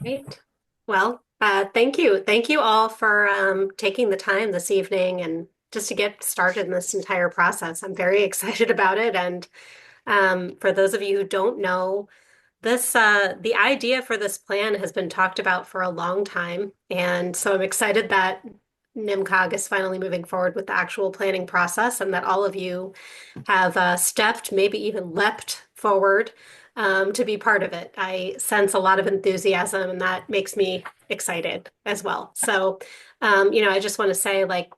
Great. Well, thank you. Thank you all for taking the time this evening and just to get started in this entire process. I'm very excited about it. And for those of you who don't know, the idea for this plan has been talked about for a long time. And so I'm excited that NIMCOG is finally moving forward with the actual planning process and that all of you have stepped, maybe even leapt forward to be part of it. I sense a lot of enthusiasm, and that makes me excited as well. So, I just want to say, like,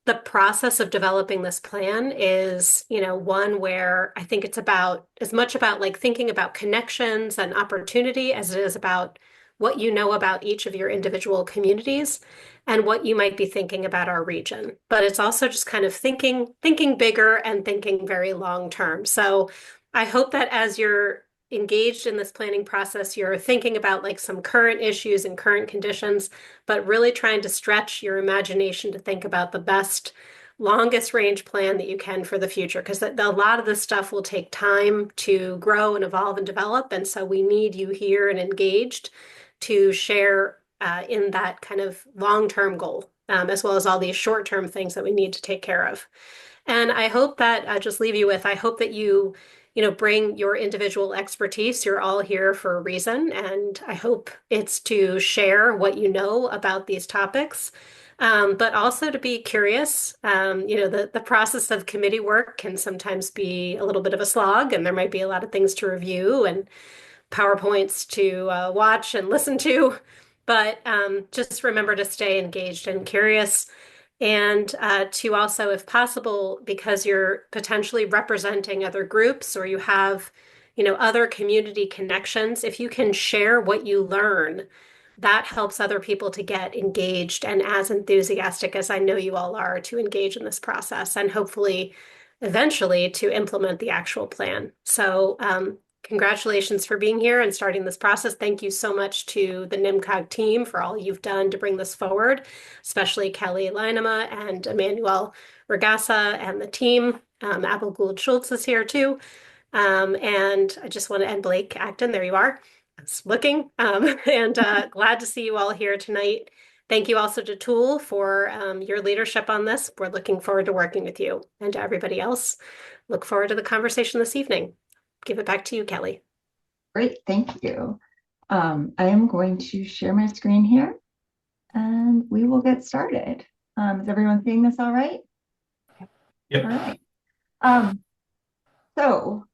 the process of developing this plan is, one where I think it's about as much about like thinking about connections and opportunity as it is about what you know about each of your individual communities and what you might be thinking about our region. But it's also just kind of thinking bigger and thinking very long term. So I hope that as you're engaged in this planning process, you're thinking about like some current issues and current conditions, but really trying to stretch your imagination to think about the best, longest range plan that you can for the future. Because a lot of this stuff will take time to grow and evolve and develop. And so we need you here and engaged to share in that kind of long-term goal, as well as all these short-term things that we need to take care of. And I hope that I'll just leave you with, I hope that you bring your individual expertise. You're all here for a reason, and I hope it's to share what you know about these topics, but also to be curious. The process of committee work can sometimes be a little bit of a slog, and there might be a lot of things to review and PowerPoints to watch and listen to. But just remember to stay engaged and curious and to also, if possible, because you're potentially representing other groups or you have, other community connections, if you can share what you learn, that helps other people to get engaged and as enthusiastic as I know you all are to engage in this process and hopefully eventually to implement the actual plan. So, congratulations for being here and starting this process. Thank you so much to the NIMCOG team for all you've done to bring this forward, especially Kelly Leinema and Emmanuel Regassa and the team. Abel Gould Schultz is here too. And I just want to, and Blake Acton, there you are. I was looking. And glad to see you all here tonight. Thank you also to Tool for your leadership on this. We're looking forward to working with you and to everybody else. Look forward to the conversation this evening. Give it back to you, Kelly. Great, thank you. I am going to share my screen here and we will get started. Is everyone seeing this all right? Yep. All right. So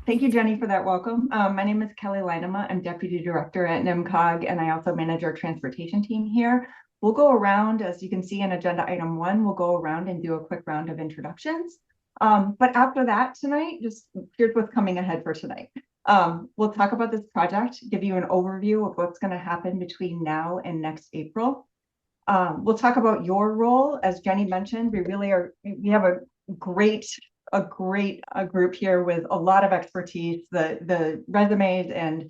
thank you, Jenny, for that welcome. My name is Kelly Leinema. I'm Deputy Director at NIMCOG, and I also manage our transportation team here. We'll go around, as you can see in agenda item 1, we'll go around and do a quick round of introductions. But after that tonight, just here's what's coming ahead for tonight. We'll talk about this project, give you an overview of what's going to happen between now and next April. We'll talk about your role. As Jenny mentioned, we have a great group here with a lot of expertise. The resumes and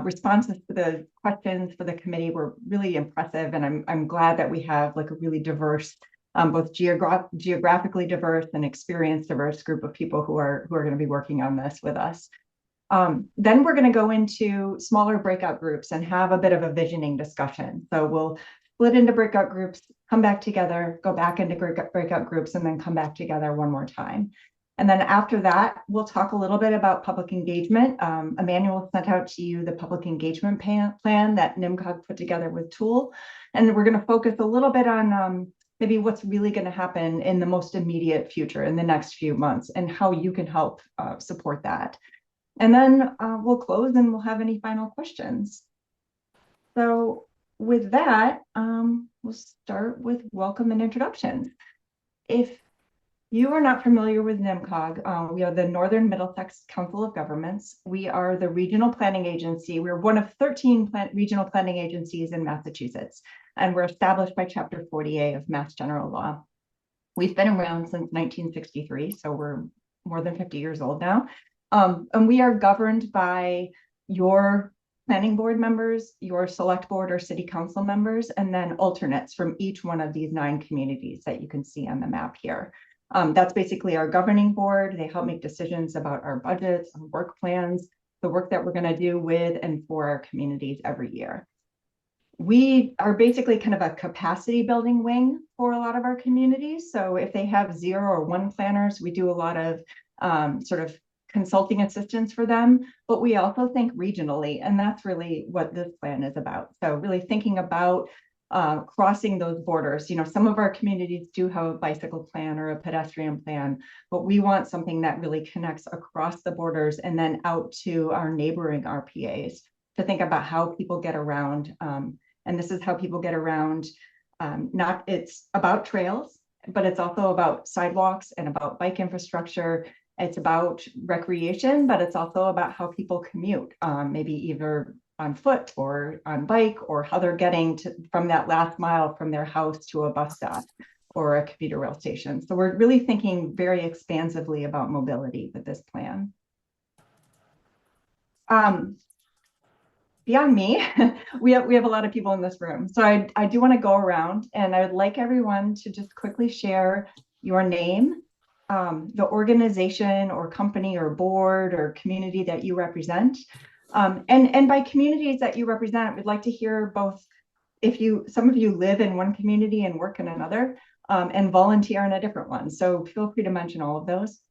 responses to the questions for the committee were really impressive, and I'm glad that we have like a really diverse, both geographically diverse and experience diverse group of people who are going to be working on this with us. Then we're going to go into smaller breakout groups and have a bit of a visioning discussion. So we'll split into breakout groups, come back together, go back into breakout groups, and then come back together one more time. And then after that, we'll talk a little bit about public engagement. Emmanuel sent out to you the public engagement plan that NIMCOG put together with Tool. And we're going to focus a little bit on maybe what's really going to happen in the most immediate future in the next few months and how you can help support that. And then we'll close and we'll have any final questions. So with that, we'll start with welcome and introductions. If you are not familiar with NIMCOG, we are the Northern Middlesex Council of Governments. We are the regional planning agency. We're one of 13 regional planning agencies in Massachusetts, and we're established by Chapter 40A of Mass General Law. We've been around since 1963, so we're more than 50 years old now. And we are governed by your planning board members, your select board or city council members, and then alternates from each one of these 9 communities that you can see on the map here. That's basically our governing board. They help make decisions about our budgets, our work plans. the work that we're going to do with and for our communities every year. We are basically kind of a capacity building wing for a lot of our communities. So if they have 0 or 1 planners, we do a lot of sort of consulting assistance for them, but we also think regionally, and that's really what this plan is about. So really thinking about crossing those borders. Some of our communities do have a bicycle plan or a pedestrian plan, but we want something that really connects across the borders and then out to our neighboring RPAs to think about how people get around. And this is how people get around. It's about trails, but it's also about sidewalks and about bike infrastructure. It's about recreation, but it's also about how people commute, maybe either on foot or on bike, or how they're getting from that last mile from their house to a bus stop or a commuter rail station. So we're really thinking very expansively about mobility with this plan. Beyond me, we have a lot of people in this room. So I do want to go around, and I would like everyone to just quickly share your name, the organization or company or board or community that you represent. And by communities that you represent, we'd like to hear both some of you live in one community and work in another, and volunteer in a different one. So feel free to mention all of those.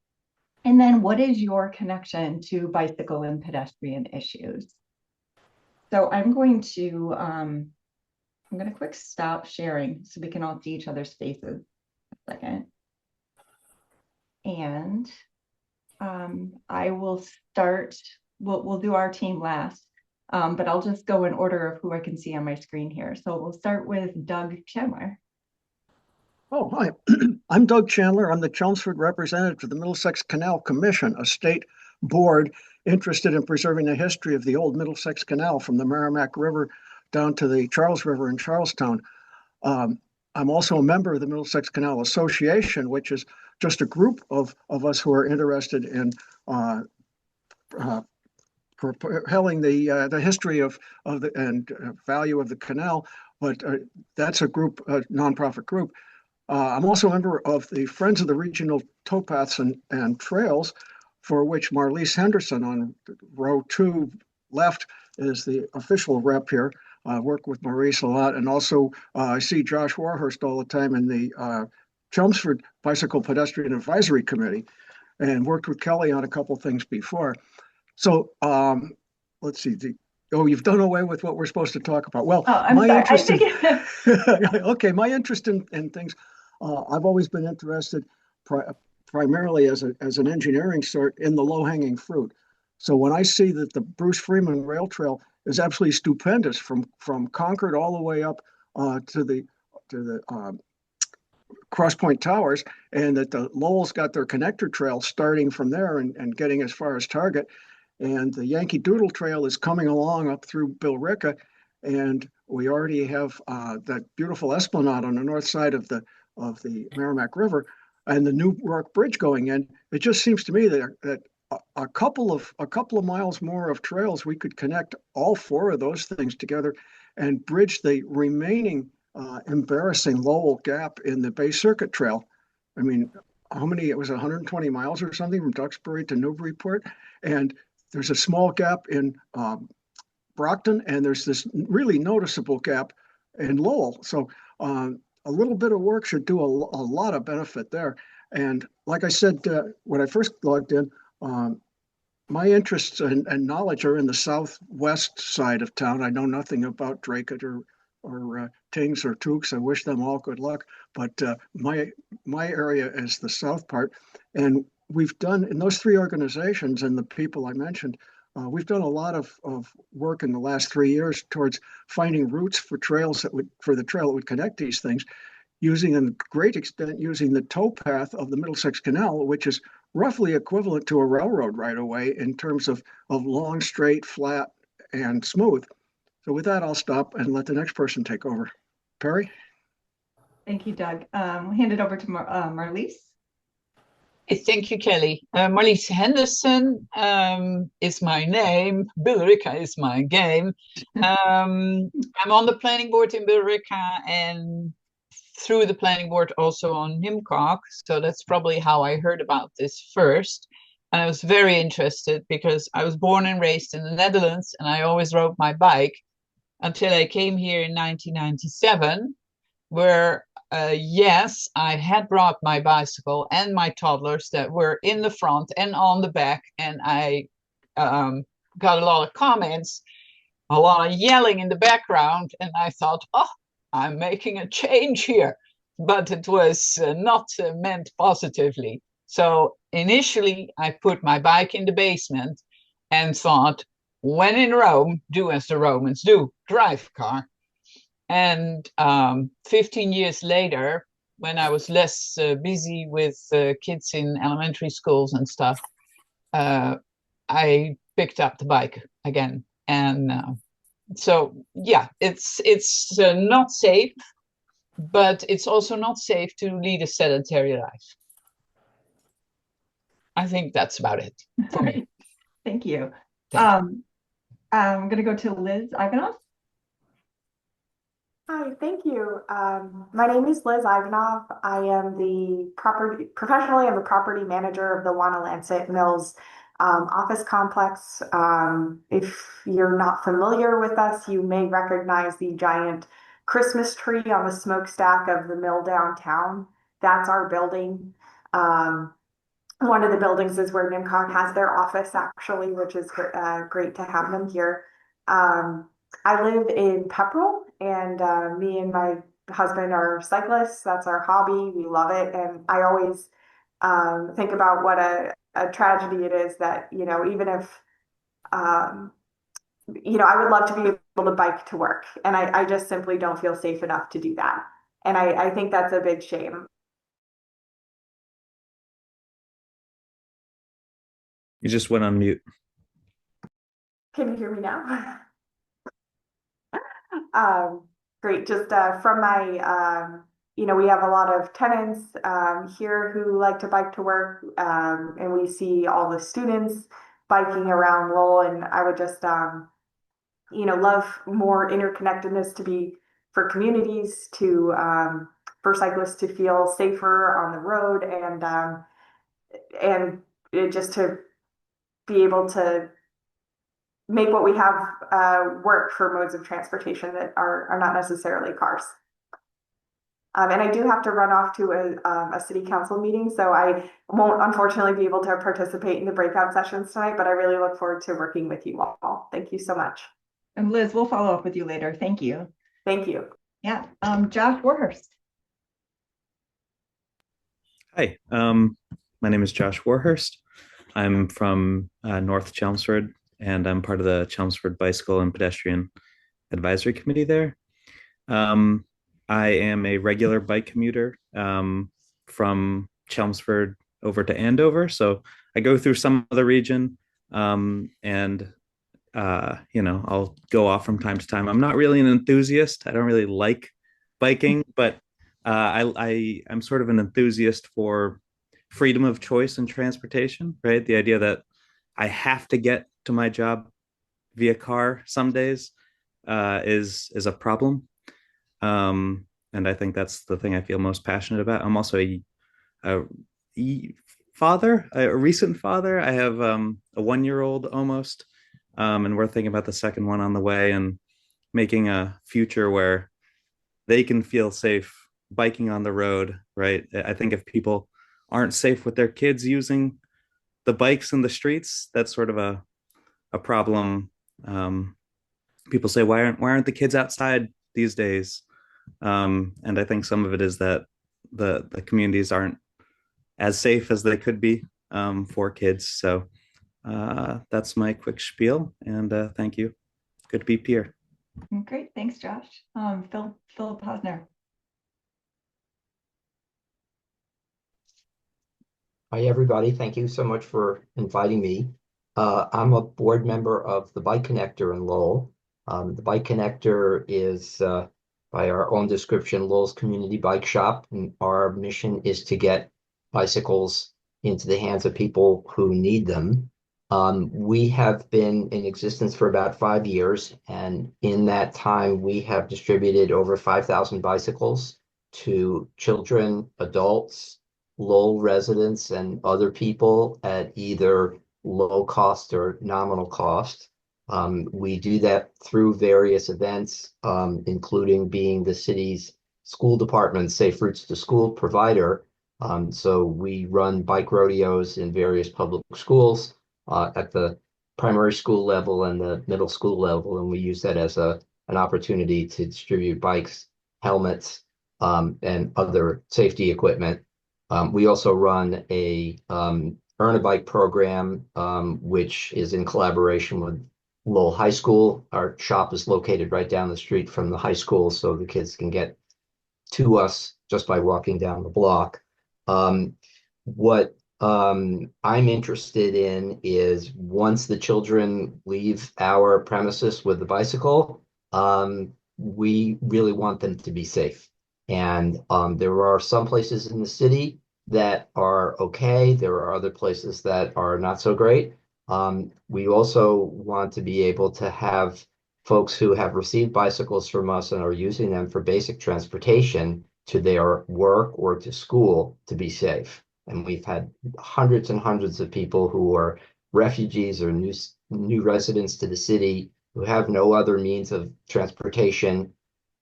And then what is your connection to bicycle and pedestrian issues? So I'm going to quick stop sharing so we can all see each other's faces a second. And I will start, we'll do our team last, but I'll just go in order of who I can see on my screen here. So we'll start with Doug Chandler. Oh, hi. I'm Doug Chandler. I'm the Chelmsford representative to the Middlesex Canal Commission, a state board interested in preserving the history of the old Middlesex Canal from the Merrimack River down to the Charles River in Charlestown. I'm also a member of the Middlesex Canal Association, which is just a group of us who are interested in propelling the history of the and value of the canal. But that's a group, a nonprofit group. I'm also a member of the Friends of the Regional Towpaths and Trails, for which Marlise Henderson on row 2 left is the official rep here. I work with Maurice a lot, and also I see Josh Warhurst all the time in the Chelmsford Bicycle Pedestrian Advisory Committee, and worked with Kelly on a couple things before. So let's see. You've done away with what we're supposed to talk about. Well, I'm sorry. interest in okay, my interest in things. I've always been interested primarily as an engineering sort in the low-hanging fruit. So when I see that the Bruce Freeman Rail Trail is absolutely stupendous from Concord all the way up to the Cross Point Towers, and that the Lowell's got their connector trail starting from there and getting as far as Target, and the Yankee Doodle Trail is coming along up through Billerica, and we already have that beautiful esplanade on the north side of the Merrimack River, and the New York Bridge going in. It just seems to me that a couple of miles more of trails, we could connect all 4 of those things together and bridge the remaining embarrassing Lowell gap in the Bay Circuit Trail. I mean, how many? It was 120 miles or something from Duxbury to Newburyport, and there's a small gap in Brockton, and there's this really noticeable gap in Lowell. So a little bit of work should do a lot of benefit there. And like I said, when I first logged in, my interests and knowledge are in the southwest side of town. I know nothing about Dracut or Tings or Tukes. I wish them all good luck. But my area is the south part. And we've done, in those 3 organizations and the people I mentioned, we've done a lot of work in the last 3 years towards finding routes for trails for the trail that would connect these things, using a great extent using the towpath of the Middlesex Canal, which is roughly equivalent to a railroad right away in terms of long, straight, flat, and smooth. So with that, I'll stop and let the next person take over. Perry? Thank you, Doug. We'll hand it over to Marlise. Thank you, Kelly. Marlise Henderson is my name. Billerica is my game. I'm on the planning board in Billerica, and through the planning board also on NIMCOG. So that's probably how I heard about this first. And I was very interested because I was born and raised in the Netherlands and I always rode my bike until I came here in 1997, where, yes, I had brought my bicycle and my toddlers that were in the front and on the back. And I got a lot of comments, a lot of yelling in the background. And I thought, oh, I'm making a change here. But it was not meant positively. So initially, I put my bike in the basement and thought, when in Rome, do as the Romans do, drive a car. And 15 years later, when I was less busy with kids in elementary schools and stuff, I picked up the bike again. And so, yeah, it's not safe, but it's also not safe to lead a sedentary life. I think that's about it for me. Thank you. Thank you. I'm going to go to Liz Ivanov. Hi, thank you. My name is Liz Ivanov. I am professionally, I'm the property manager of the Wanna Mills office complex. If you're not familiar with us, you may recognize the giant Christmas tree on the smokestack of the mill downtown. That's our building. One of the buildings is where NIMCOG has their office, actually, which is great to have them here. I live in Pepperell, and me and my husband are cyclists. That's our hobby. We love it. And I always think about what a tragedy it is that, even if, I would love to be able to bike to work. And I just simply don't feel safe enough to do that. And I think that's a big shame. You just went on mute. Can you hear me now? Great. Just from my, we have a lot of tenants here who like to bike to work, and we see all the students biking around Lowell, and I would just, love more interconnectedness to be for communities for cyclists to feel safer on the road and just to be able to make what we have work for modes of transportation that are not necessarily cars. And I do have to run off to a city council meeting, so I won't unfortunately be able to participate in the breakout sessions tonight, but I really look forward to working with you all. Thank you so much. And Liz, we'll follow up with you later. Thank you. Thank you. Yeah. Josh Warhurst. Hi, my name is Josh Warhurst. I'm from North Chelmsford, and I'm part of the Chelmsford Bicycle and Pedestrian Advisory Committee there. I am a regular bike commuter from Chelmsford over to Andover. So I go through some of the region and I'll go off from time to time. I'm not really an enthusiast. I don't really like biking, but I'm sort of an enthusiast for freedom of choice in transportation, right? The idea that I have to get to my job via car some days is a problem. And I think that's the thing I feel most passionate about. I'm also a recent father. I have a 1-year-old almost, and we're thinking about the second one on the way and making a future where they can feel safe biking on the road, right? I think if people aren't safe with their kids using the bikes in the streets, that's sort of a problem. People say, why aren't the kids outside these days? And I think some of it is that the communities aren't as safe as they could be for kids. So that's my quick spiel, and thank you. Good to be here. Great, thanks, Josh. Philip Hosner. Hi, everybody. Thank you so much for inviting me. I'm a board member of the Bike Connector in Lowell. The Bike Connector is, by our own description, Lowell's community bike shop. And our mission is to get bicycles into the hands of people who need them. We have been in existence for about 5 years. And in that time, we have distributed over 5,000 bicycles to children, adults, Lowell residents and other people at either low cost or nominal cost. We do that through various events, including being the city's school department's Safe Routes to School provider. So we run bike rodeos in various public schools at the primary school level and the middle school level, and we use that as an opportunity to distribute bikes, helmets, and other safety equipment. We also run a Earn a Bike program, which is in collaboration with Lowell High School. Our shop is located right down the street from the high school, so the kids can get to us just by walking down the block. What I'm interested in is once the children leave our premises with the bicycle, we really want them to be safe. And there are some places in the city that are okay. There are other places that are not so great. We also want to be able to have folks who have received bicycles from us and are using them for basic transportation to their work or to school to be safe. And we've had hundreds and hundreds of people who are refugees or new residents to the city who have no other means of transportation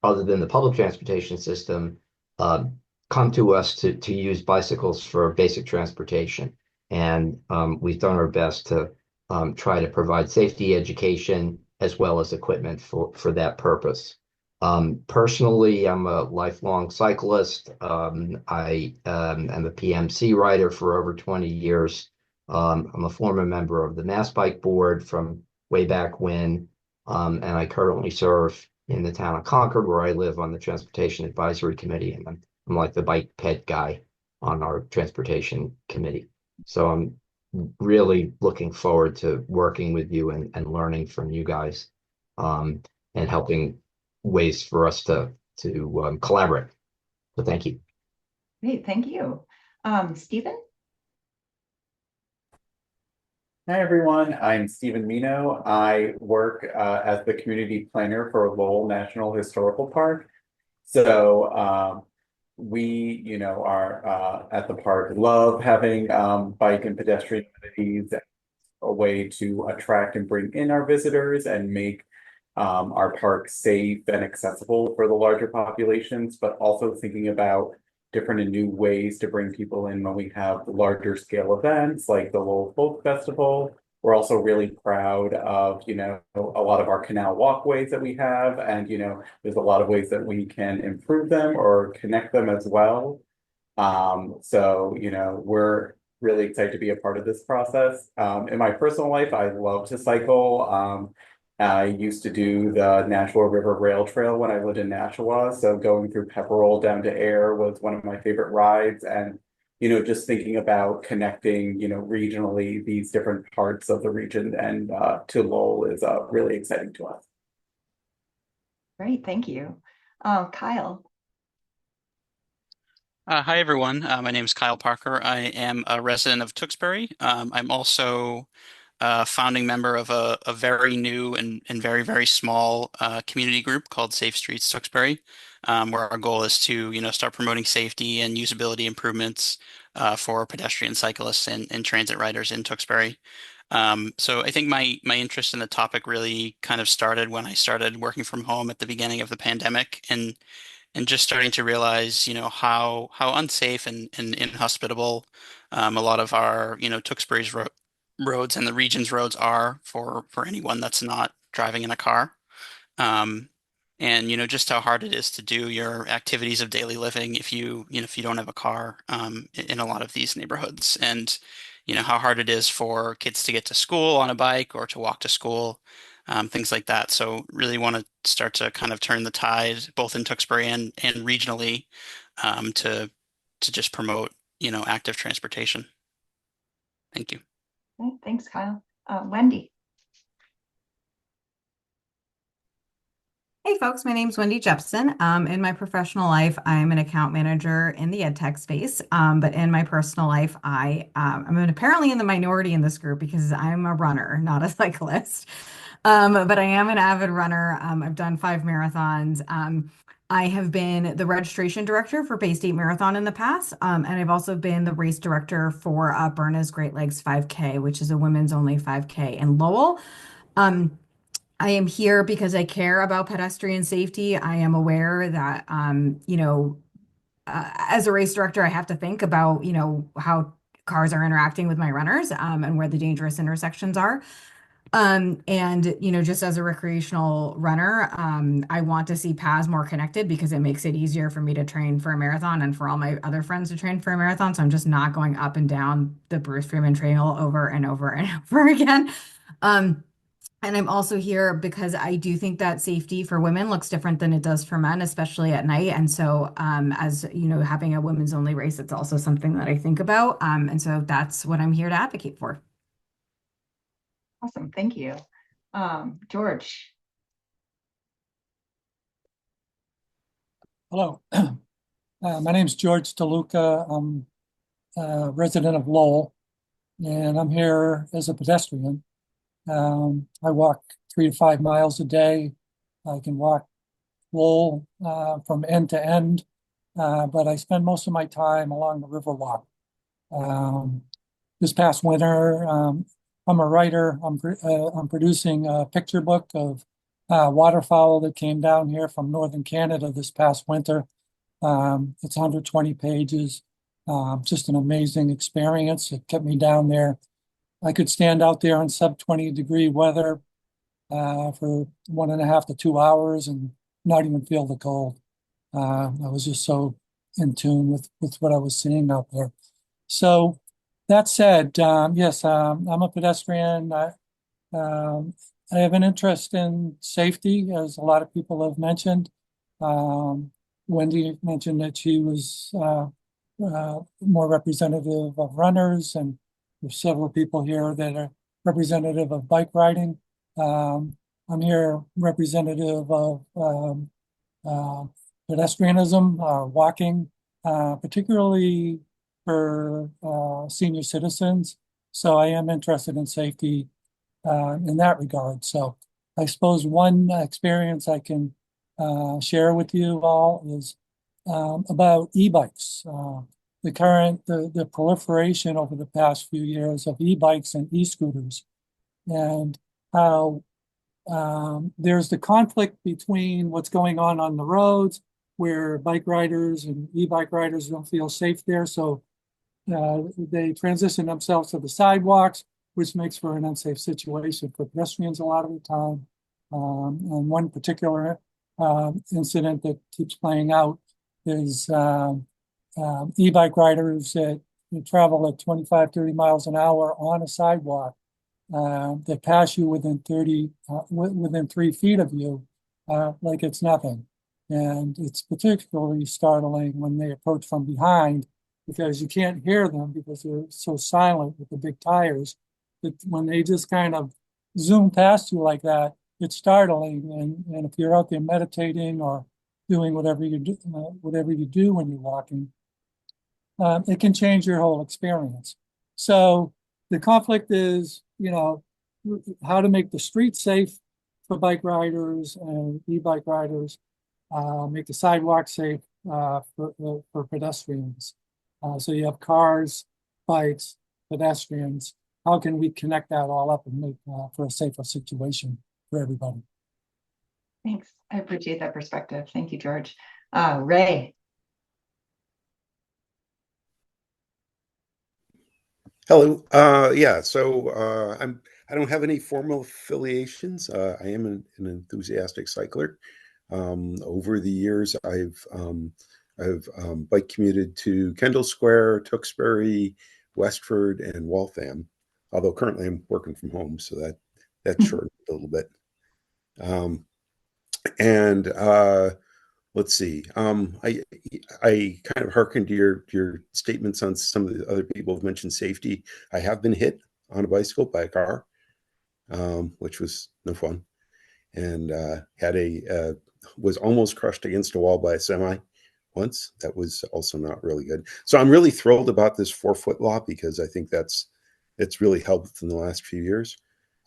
other than the public transportation system come to us to use bicycles for basic transportation. And we've done our best to try to provide safety education as well as equipment for that purpose. Personally, I'm a lifelong cyclist. I am a PMC rider for over 20 years. I'm a former member of the Mass Bike Board from way back when, and I currently serve in the town of Concord, where I live, on the Transportation Advisory Committee, and I'm like the bike ped guy on our transportation committee. So I'm really looking forward to working with you and learning from you guys, and helping ways for us to collaborate. So thank you. Great, thank you. Stephen? Hi, everyone. I'm Stephen Mino. I work as the community planner for Lowell National Historical Park. So we, are at the park, love having bike and pedestrian amenities, a way to attract and bring in our visitors and make our park safe and accessible for the larger populations, but also thinking about different and new ways to bring people in when we have larger scale events like the Lowell Folk Festival. We're also really proud of, a lot of our canal walkways that we have, and, there's a lot of ways that we can improve them or connect them as well. So, we're really excited to be a part of this process. In my personal life, I love to cycle. I used to do the Nashua River Rail Trail when I lived in Nashua. So going through Pepperell down to Air was one of my favorite rides. And, just thinking about connecting, regionally these different parts of the region and to Lowell is really exciting to us. Great, thank you. Kyle? Hi, everyone. My name is Kyle Parker. I am a resident of Tewksbury. I'm also a founding member of a very new and very, very small community group called Safe Streets Tewksbury, where our goal is to, start promoting safety and usability improvements for pedestrian cyclists and transit riders in Tewksbury. So I think my interest in the topic really kind of started when I started working from home at the beginning of the pandemic, and just starting to realize, how unsafe and inhospitable a lot of our, Tewksbury's roads and the region's roads are for anyone that's not driving in a car. Um, and just how hard it is to do your activities of daily living if if you don't have a car in a lot of these neighborhoods, and how hard it is for kids to get to school on a bike or to walk to school, things like that. So really want to start to kind of turn the tide both in Tewksbury and regionally, to just promote active transportation. Thank you. Okay, thanks, Kyle. Wendy? Hey folks, my name is Wendy Jepson. In my professional life, I'm an account manager in the ed tech space. But in my personal life, I'm apparently in the minority in this group because I'm a runner, not a cyclist. But I am an avid runner. I've done 5 marathons. I have been the registration director for Bay State Marathon in the past, and I've also been the race director for Berna's Great Lakes 5K, which is a women's only 5K in Lowell. Um, I am here because I care about pedestrian safety. I am aware that, as a race director, I have to think about, how cars are interacting with my runners, and where the dangerous intersections are. And just as a recreational runner, I want to see paths more connected because it makes it easier for me to train for a marathon and for all my other friends to train for a marathon. So I'm just not going up and down the Bruce Freeman Trail over and over and over again. Um, and I'm also here because I do think that safety for women looks different than it does for men, especially at night. And so, as you know, having a women's only race, it's also something that I think about. And so that's what I'm here to advocate for. Awesome, thank you. George. Hello, my name is George DeLuca. I'm a resident of Lowell, and I'm here as a pedestrian. I walk 3 to 5 miles a day. I can walk Lowell from end to end, but I spend most of my time along the Riverwalk. This past winter, I'm a writer. I'm producing a picture book of waterfowl that came down here from northern Canada this past winter. It's 120 pages. Just an amazing experience. It kept me down there. I could stand out there in sub-20-degree weather for 1.5 to 2 hours and not even feel the cold. I was just so in tune with what I was seeing out there. So that said, yes, I'm a pedestrian. I have an interest in safety, as a lot of people have mentioned. Wendy mentioned that she was more representative of runners, and there's several people here that are representative of bike riding. I'm here representative of pedestrianism, walking, particularly for senior citizens. So I am interested in safety in that regard. So I suppose one experience I can share with you all is about e-bikes. The proliferation over the past few years of e-bikes and e-scooters, and how there's the conflict between what's going on the roads, where bike riders and e-bike riders don't feel safe there. So they transition themselves to the sidewalks, which makes for an unsafe situation for pedestrians a lot of the time. And one particular incident that keeps playing out is e-bike riders that travel at 25, 30 miles an hour on a sidewalk that pass you within 3 feet of you, like it's nothing. And it's particularly startling when they approach from behind, because you can't hear them because they're so silent with the big tires. That when they just kind of zoom past you like that, it's startling. And if you're out there meditating or doing whatever you do when you're walking, it can change your whole experience. So the conflict is, how to make the street safe for bike riders and e-bike riders, make the sidewalk safe for pedestrians. So you have cars, bikes, pedestrians. How can we connect that all up and make for a safer situation for everybody? Thanks. I appreciate that perspective. Thank you, George. Ray. Hello. Yeah, so I don't have any formal affiliations. I am an enthusiastic cycler. Over the years, I've bike commuted to Kendall Square, Tewksbury, Westford, and Waltham. Although currently I'm working from home, so that's shortened a little bit. And let's see. I kind of hearkened to your statements on some of the other people have mentioned safety. I have been hit on a bicycle by a car, which was no fun, and was almost crushed against a wall by a semi once. That was also not really good. So I'm really thrilled about this 4-foot law, because I think it's really helped in the last few years.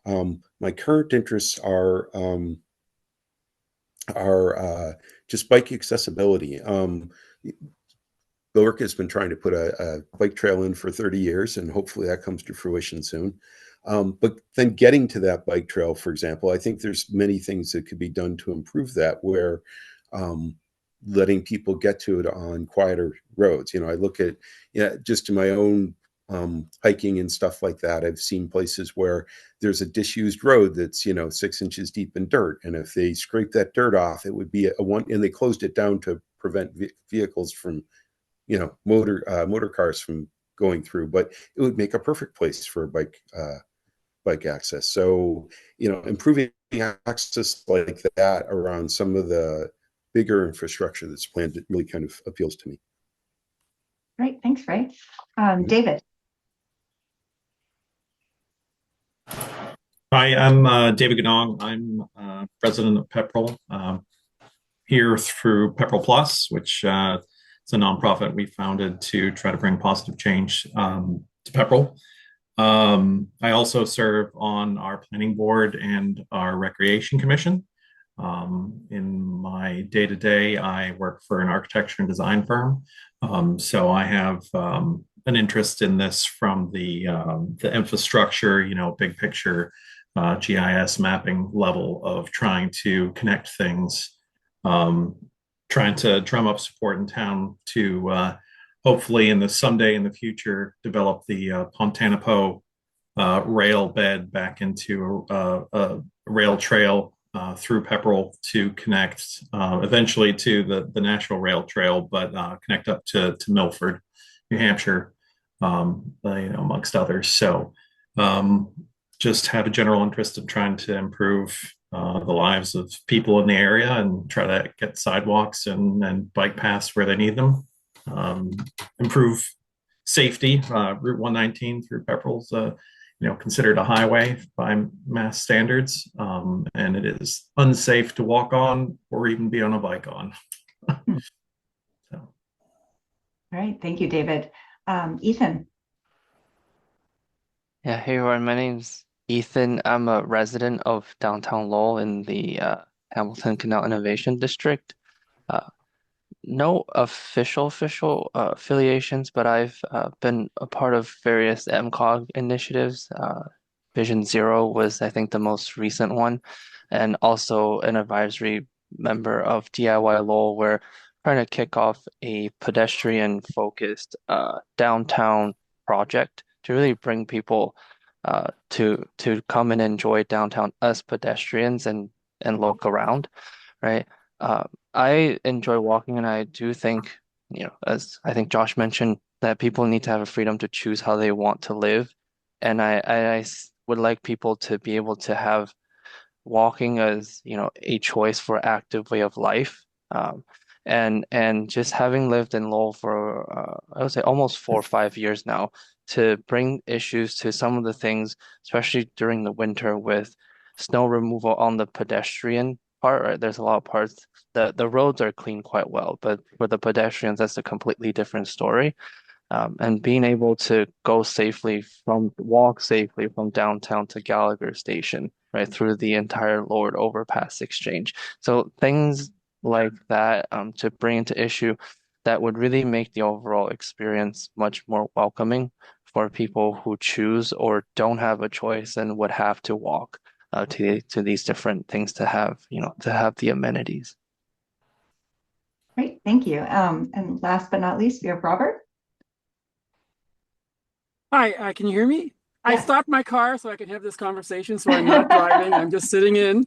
My current interests are just bike accessibility. Billerica has been trying to put a bike trail in for 30 years, and hopefully that comes to fruition soon. But then getting to that bike trail, for example, I think there's many things that could be done to improve that, where letting people get to it on quieter roads. I look at, just in my own hiking and stuff like that, I've seen places where there's a disused road that's 6 inches deep in dirt, and if they scrape that dirt off, it would be a one, and they closed it down to prevent vehicles from motor cars from going through, but it would make a perfect place for bike access. So improving access like that around some of the bigger infrastructure that's planned, it really kind of appeals to me. Great, thanks, Ray. David. Hi, I'm David Ganong. I'm president of Pepperell, here through Pepperell Plus, which is a nonprofit we founded to try to bring positive change to Pepperell. I also serve on our planning board and our recreation commission. In my day-to-day, I work for an architecture and design firm. So I have an interest in this from the infrastructure, big picture GIS mapping level of trying to connect things, trying to drum up support in town to hopefully someday in the future develop the Pontanopo rail bed back into a rail trail through Pepperell to connect eventually to the National Rail Trail, but connect up to Milford, New Hampshire, amongst others. So just have a general interest in trying to improve the lives of people in the area and try to get sidewalks and bike paths where they need them. Improve safety. Route 119 through Pepperell's considered a highway by mass standards, and it is unsafe to walk on or even be on a bike on. So. All right, thank you, David. Ethan. Yeah, hey everyone, my name's Ethan. I'm a resident of downtown Lowell in the Hamilton Canal Innovation District. No official affiliations, but I've been a part of various MCOG initiatives. Vision Zero was, I think, the most recent one, and also an advisory member of DIY Lowell. We're trying to kick off a pedestrian-focused downtown project to really bring people to come and enjoy downtown as pedestrians and look around, right? I enjoy walking, and I do think, as I think Josh mentioned, that people need to have a freedom to choose how they want to live. And I would like people to be able to have walking as, a choice for active way of life. And just having lived in Lowell for, I would say almost 4 or 5 years now, to bring issues to some of the things, especially during the winter with snow removal on the pedestrian part, right? There's a lot of parts that the roads are clean quite well, but for the pedestrians, that's a completely different story. And being able to walk safely from downtown to Gallagher Station, right, through the entire Lord Overpass exchange. So things like that, to bring into issue that would really make the overall experience much more welcoming for people who choose or don't have a choice and would have to walk to these different things to have, to have the amenities. Great, thank you. And last but not least, we have Robert. Hi, can you hear me? I Yes. stopped my car so I can have this conversation, so I'm not driving. I'm just sitting in.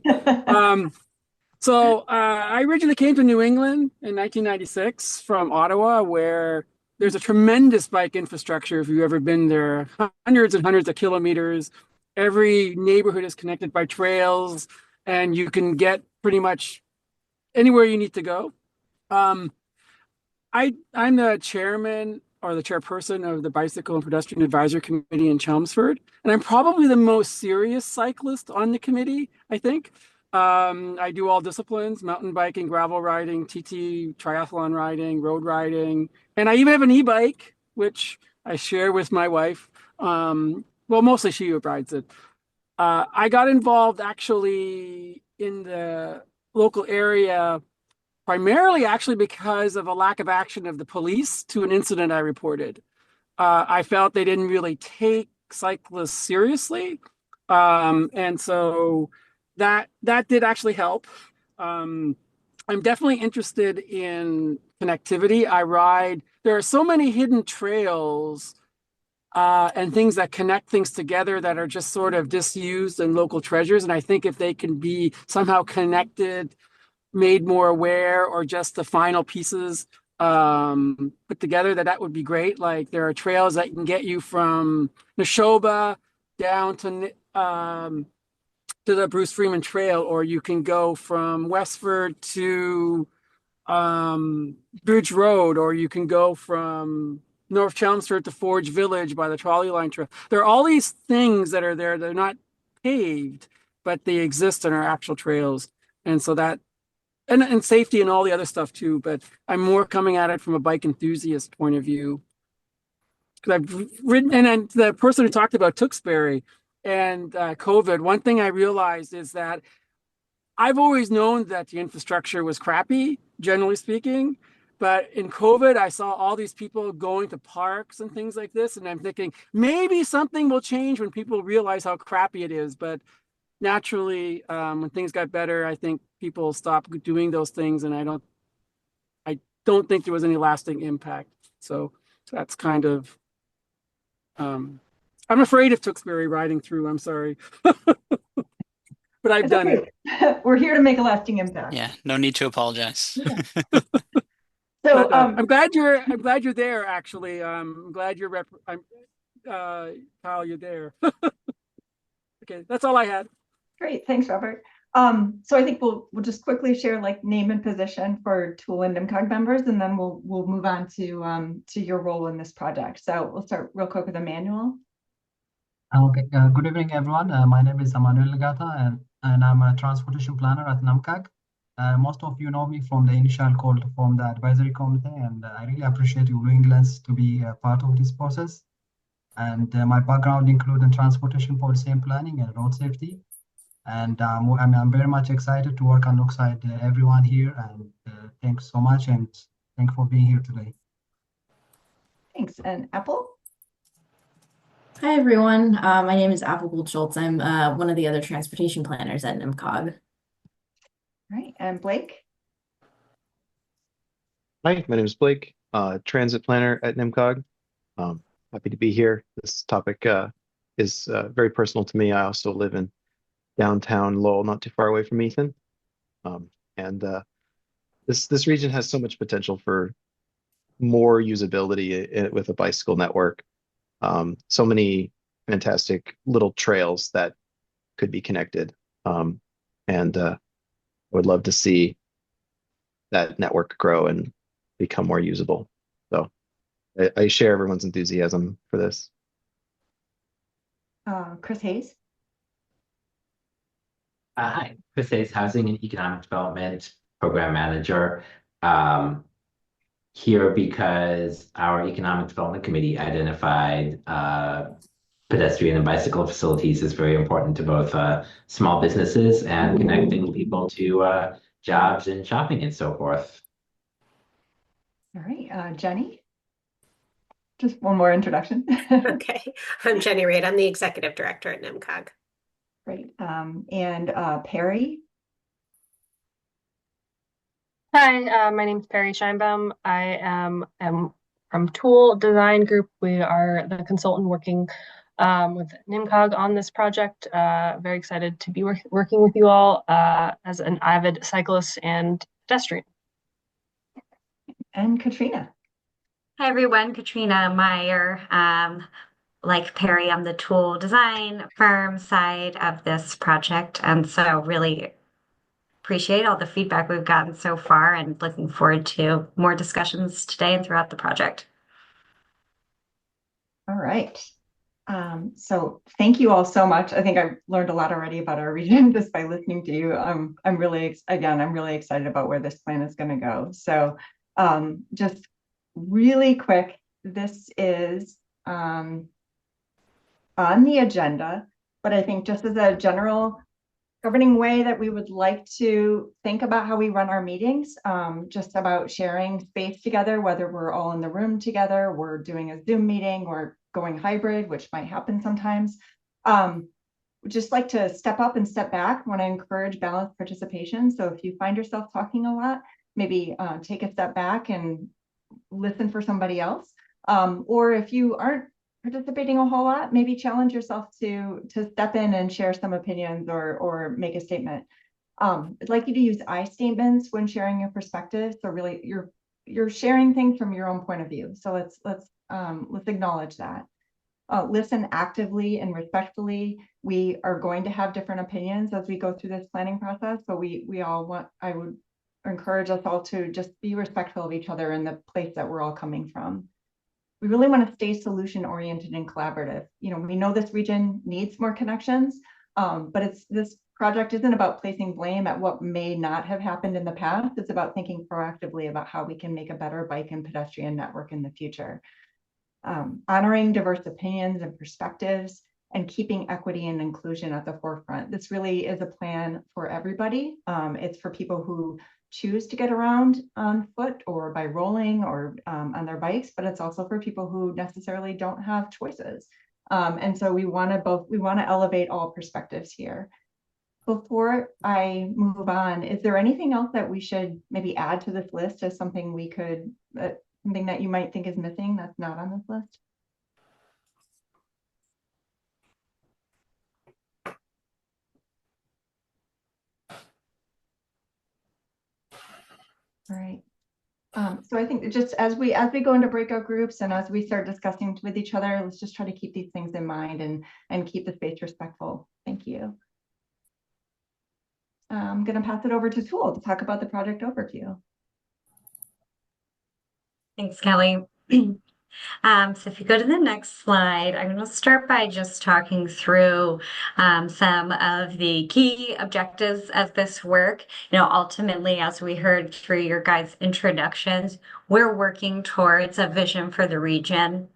I originally came to New England in 1996 from Ottawa, where there's a tremendous bike infrastructure. If you've ever been there, hundreds and hundreds of kilometers. Every neighborhood is connected by trails, and you can get pretty much anywhere you need to go. I'm the chairman or the chairperson of the Bicycle and Pedestrian Advisory Committee in Chelmsford, and I'm probably the most serious cyclist on the committee, I think. I do all disciplines: mountain biking, gravel riding, TT, triathlon riding, road riding, and I even have an e-bike, which I share with my wife. Well, mostly she rides it. I got involved actually in the local area primarily actually because of a lack of action of the police to an incident I reported. I felt they didn't really take cyclists seriously. And so that did actually help. Um, I'm definitely interested in connectivity. There are so many hidden trails and things that connect things together that are just sort of disused and local treasures. And I think if they can be somehow connected, made more aware, or just the final pieces put together, that would be great. Like there are trails that can get you from Neshoba down to the Bruce Freeman Trail, or you can go from Westford to Bridge Road, or you can go from North Chelmsford to Forge Village by the trolley line trail. There are all these things that are there. They're not paved, but they exist and are actual trails. And so that, and safety and all the other stuff too. But I'm more coming at it from a bike enthusiast point of view. Because I've ridden, and the person who talked about Tewksbury and COVID, one thing I realized is that I've always known that the infrastructure was crappy, generally speaking. But in COVID, I saw all these people going to parks and things like this. And I'm thinking maybe something will change when people realize how crappy it is. But naturally, when things got better, I think people stopped doing those things. And I don't think there was any lasting impact. So that's kind of, I'm afraid of Tewksbury riding through. I'm sorry. But I've done it. We're here to make a lasting impact. Yeah, no need to apologize. So But, I'm glad you're there. Actually, I'm glad Kyle, you're there. Okay, that's all I had. Great, thanks, Robert. So I think we'll just quickly share like name and position for Tool and NIMCOG members, and then we'll move on to your role in this project. So we'll start real quick with Emmanuel. Okay, good evening, everyone. My name is Emmanuel Gata, and I'm a transportation planner at NAMCAG. Most of you know me from the initial call to form the advisory committee, and I really appreciate your willingness to be a part of this process. And my background includes in transportation policy and planning and road safety. And I'm very much excited to work alongside everyone here. And thanks so much, and thanks for being here today. Thanks. And Apple? Hi, everyone. My name is Apple Gould-Schultz. I'm one of the other transportation planners at NIMCOG. Right. And Blake? Hi, my name is Blake, transit planner at NIMCOG. Happy to be here. This topic is very personal to me. I also live in downtown Lowell, not too far away from Ethan. And this region has so much potential for more usability with a bicycle network. So many fantastic little trails that could be connected. And I would love to see that network grow and become more usable. So I share everyone's enthusiasm for this. Chris Hayes? Hi, Chris Hayes, Housing and Economic Development Program Manager. Here because our Economic Development Committee identified pedestrian and bicycle facilities as very important to both small businesses and connecting people to jobs and shopping and so forth. All right, Jenny? Just one more introduction. Okay, I'm Jenny Reid. I'm the executive director at NIMCOG. Great. And Perry? Hi, my name is Perry Scheinbaum. I am from Tool Design Group. We are the consultant working with NIMCOG on this project. Very excited to be working with you all as an avid cyclist and pedestrian. And Katrina? Hi, everyone. Katrina Meyer. Like Perry, I'm the tool design firm side of this project. And so really appreciate all the feedback we've gotten so far and looking forward to more discussions today and throughout the project. All right. So thank you all so much. I think I've learned a lot already about our region just by listening to you. I'm really excited about where this plan is going to go. So just really quick, this is on the agenda But I think just as a general governing way that we would like to think about how we run our meetings, just about sharing space together, whether we're all in the room together, we're doing a Zoom meeting or going hybrid, which might happen sometimes. Would just like to step up and step back. Want to encourage balanced participation. So if you find yourself talking a lot, maybe take a step back and listen for somebody else. Or if you aren't participating a whole lot, maybe challenge yourself to step in and share some opinions or make a statement. I'd like you to use I statements when sharing your perspective. So really you're sharing things from your own point of view. So let's acknowledge that. Listen actively and respectfully. We are going to have different opinions as we go through this planning process, but I would encourage us all to just be respectful of each other in the place that we're all coming from. We really want to stay solution oriented and collaborative. We know this region needs more connections, but this project isn't about placing blame at what may not have happened in the past. It's about thinking proactively about how we can make a better bike and pedestrian network in the future. Honoring diverse opinions and perspectives and keeping equity and inclusion at the forefront. This really is a plan for everybody. It's for people who choose to get around on foot or by rolling or on their bikes, but it's also for people who necessarily don't have choices. And so we want to elevate all perspectives here. Before I move on, is there anything else that we should maybe add to this list as something we could, something that you might think is missing that's not on this list? All right. So I think just as we go into breakout groups and as we start discussing with each other, let's just try to keep these things in mind and keep the space respectful. Thank you. I'm going to pass it over to Tool to talk about the project overview. Thanks, Kelly. So if you go to the next slide, I'm going to start by just talking through some of the key objectives of this work. Ultimately, as we heard through your guys' introductions, we're working towards a vision for the region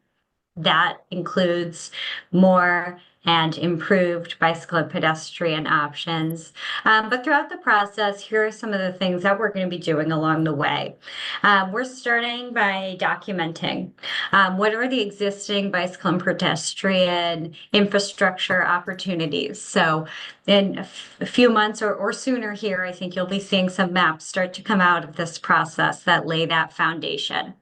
that includes more and improved bicycle and pedestrian options. But throughout the process, here are some of the things that we're going to be doing along the way. We're starting by documenting what are the existing bicycle and pedestrian infrastructure opportunities. So in a few months or sooner here, I think you'll be seeing some maps start to come out of this process that lay that foundation.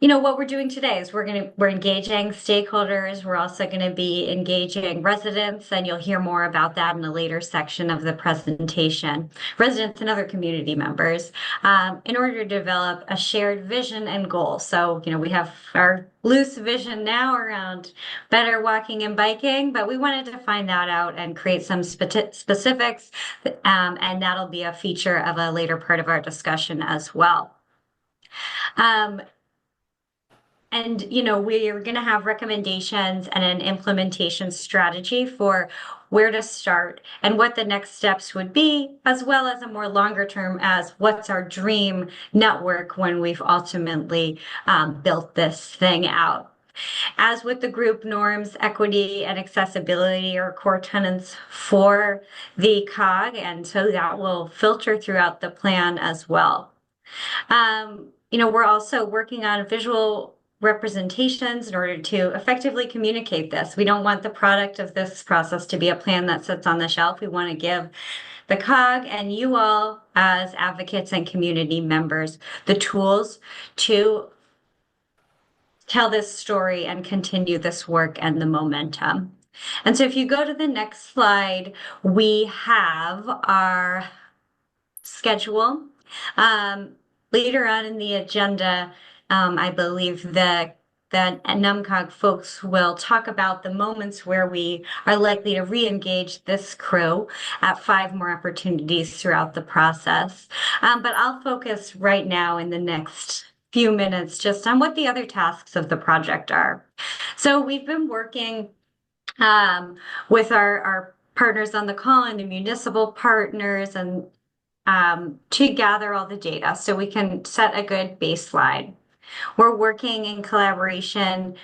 What we're doing today is we're engaging stakeholders. We're also going to be engaging residents, and you'll hear more about that in a later section of the presentation. Residents and other community members, in order to develop a shared vision and goal. So, we have our loose vision now around better walking and biking, but we wanted to find that out and create some specifics, and that'll be a feature of a later part of our discussion as well. And, we are going to have recommendations and an implementation strategy for where to start and what the next steps would be, as well as a more longer term as what's our dream network when we've ultimately built this thing out. As with the group norms, equity and accessibility are core tenets for the COG, and so that will filter throughout the plan as well. We're also working on visual representations in order to effectively communicate this. We don't want the product of this process to be a plan that sits on the shelf. We want to give the COG and you all as advocates and community members the tools to tell this story and continue this work and the momentum. And so if you go to the next slide, we have our schedule. Later on in the agenda, I believe that NUMCOG folks will talk about the moments where we are likely to re-engage this crew at 5 more opportunities throughout the process. But I'll focus right now in the next few minutes just on what the other tasks of the project are. So we've been working with our partners on the call and the municipal partners and to gather all the data so we can set a good baseline. We're working in collaboration